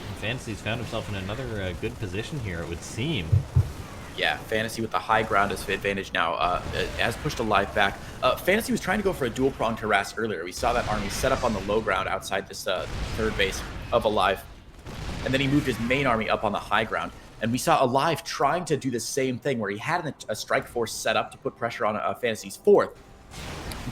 And FanTaSy's found himself in another good position here, it would seem. Yeah, FanTaSy with the high ground as advantage now has pushed aLive back. FanTaSy was trying to go for a dual-pronged harass earlier. We saw that army set up on the low ground outside this 3rd base of aLive. And then he moved his main army up on the high ground. And we saw aLive trying to do the same thing where he had a strike force set up to put pressure on FanTaSy's 4th,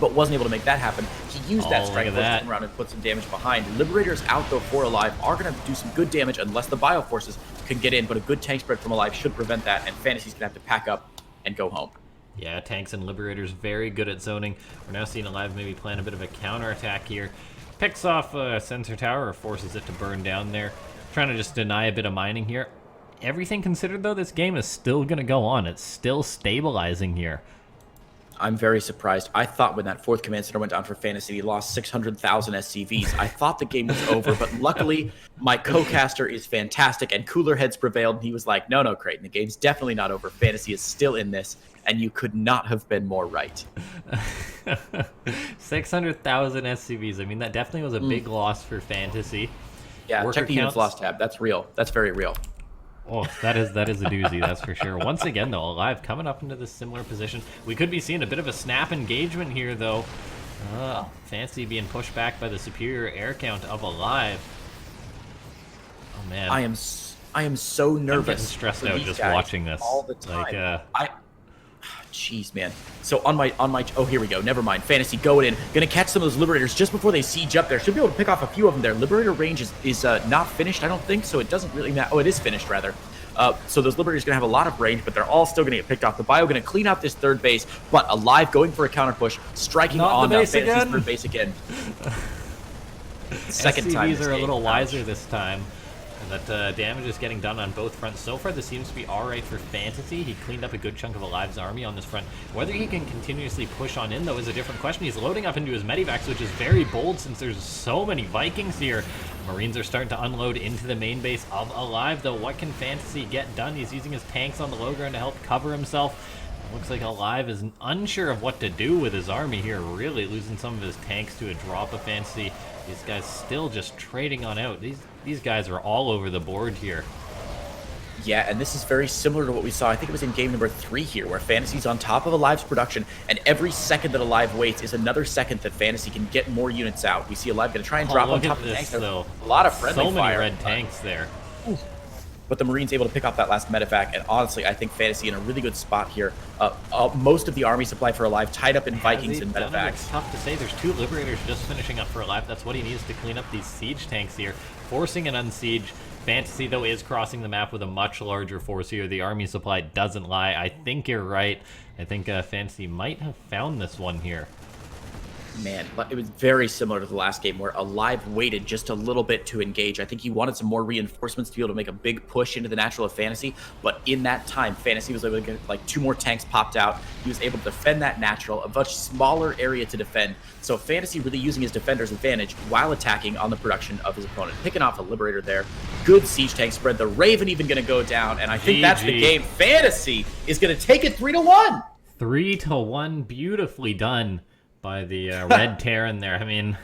but wasn't able to make that happen. He used that strike force to come around and put some damage behind. Liberators out, though, for aLive are going to do some good damage unless the bio forces can get in, but a good tank spread from aLive should prevent that, and FanTaSy's going to have to pack up and go home. Yeah, tanks and Liberators very good at zoning. We're now seeing aLive maybe plan a bit of a counterattack here. Picks off a sensor tower or forces it to burn down there. Trying to just deny a bit of mining here. Everything considered, though, this game is still going to go on. It's still stabilizing here. I'm very surprised. I thought when that 4th command center went down for FanTaSy, he lost 600,000 SCVs. I thought the game was over, but luckily my co-caster is fantastic, and cooler heads prevailed. And he was like, no, Creighton, the game's definitely not over. FanTaSy is still in this, and you could not have been more right. 600,000 SCVs. I mean, that definitely was a big loss for FanTaSy. Yeah, Worker check the units lost tab. That's real. That's very real. Oh, that is a doozy, that's for sure. Once again, though, aLive coming up into this similar position. We could be seeing a bit of a snap engagement here, though. FanTaSy being pushed back by the superior air count of aLive. Oh, man. I am so nervous. I'm getting stressed out just watching this. All the time. Like, jeez, man. So on my, oh, here we go. Never mind. FanTaSy going in. Gonna catch some of those Liberators just before they siege up there. Should be able to pick off a few of them there. Liberator range is not finished, I don't think, so it doesn't really matter. Oh, it is finished, rather. So those Liberators gonna have a lot of range, but they're all still gonna get picked off. The bio gonna clean out this 3rd base, but aLive going for a counter push, striking on that FanTaSy's 3rd base again. Second time. SCVs are a little wiser this time. That damage is getting done on both fronts. So far, this seems to be all right for FanTaSy. He cleaned up a good chunk of aLive's army on this front. Whether he can continuously push on in, though, is a different question. He's loading up into his medivacs, which is very bold since there's so many Vikings here. Marines are starting to unload into the main base of aLive, though. What can FanTaSy get done? He's using his tanks on the low ground to help cover himself. Looks like aLive is unsure of what to do with his army here, really losing some of his tanks to a drop of FanTaSy. These guys still just trading on out. These guys are all over the board here. Yeah, and this is very similar to what we saw. I think it was in game number 3 here, where FanTaSy's on top of aLive's production, and every second that aLive waits is another second that FanTaSy can get more units out. We see aLive going to try and drop on top of the tanks. Though. A lot of friendly fire. So many red fire. tanks there. But the Marines able to pick off that last medevac, and honestly, I think FanTaSy in a really good spot here. Most of the army supply for aLive tied up in Vikings and medevacs. It's tough to say. There's 2 Liberators just finishing up for aLive. That's what he needs to clean up these siege tanks here, forcing an unsiege. FanTaSy, though, is crossing the map with a much larger force here. The army supply doesn't lie. I think you're right. I think FanTaSy might have found this one here. Man, it was very similar to the last game where aLive waited just a little bit to engage. I think he wanted some more reinforcements to be able to make a big push into the natural of FanTaSy, but in that time, FanTaSy was able to get like 2 more tanks popped out. He was able to defend that natural, a much smaller area to defend. So FanTaSy really using his defender's advantage while attacking on the production of his opponent. Picking off a Liberator there. Good siege tank spread. The Raven even going to go down, and I think that's the game. FanTaSy is going to take it 3-1. 3-1, beautifully done by the Red Terran there. I mean,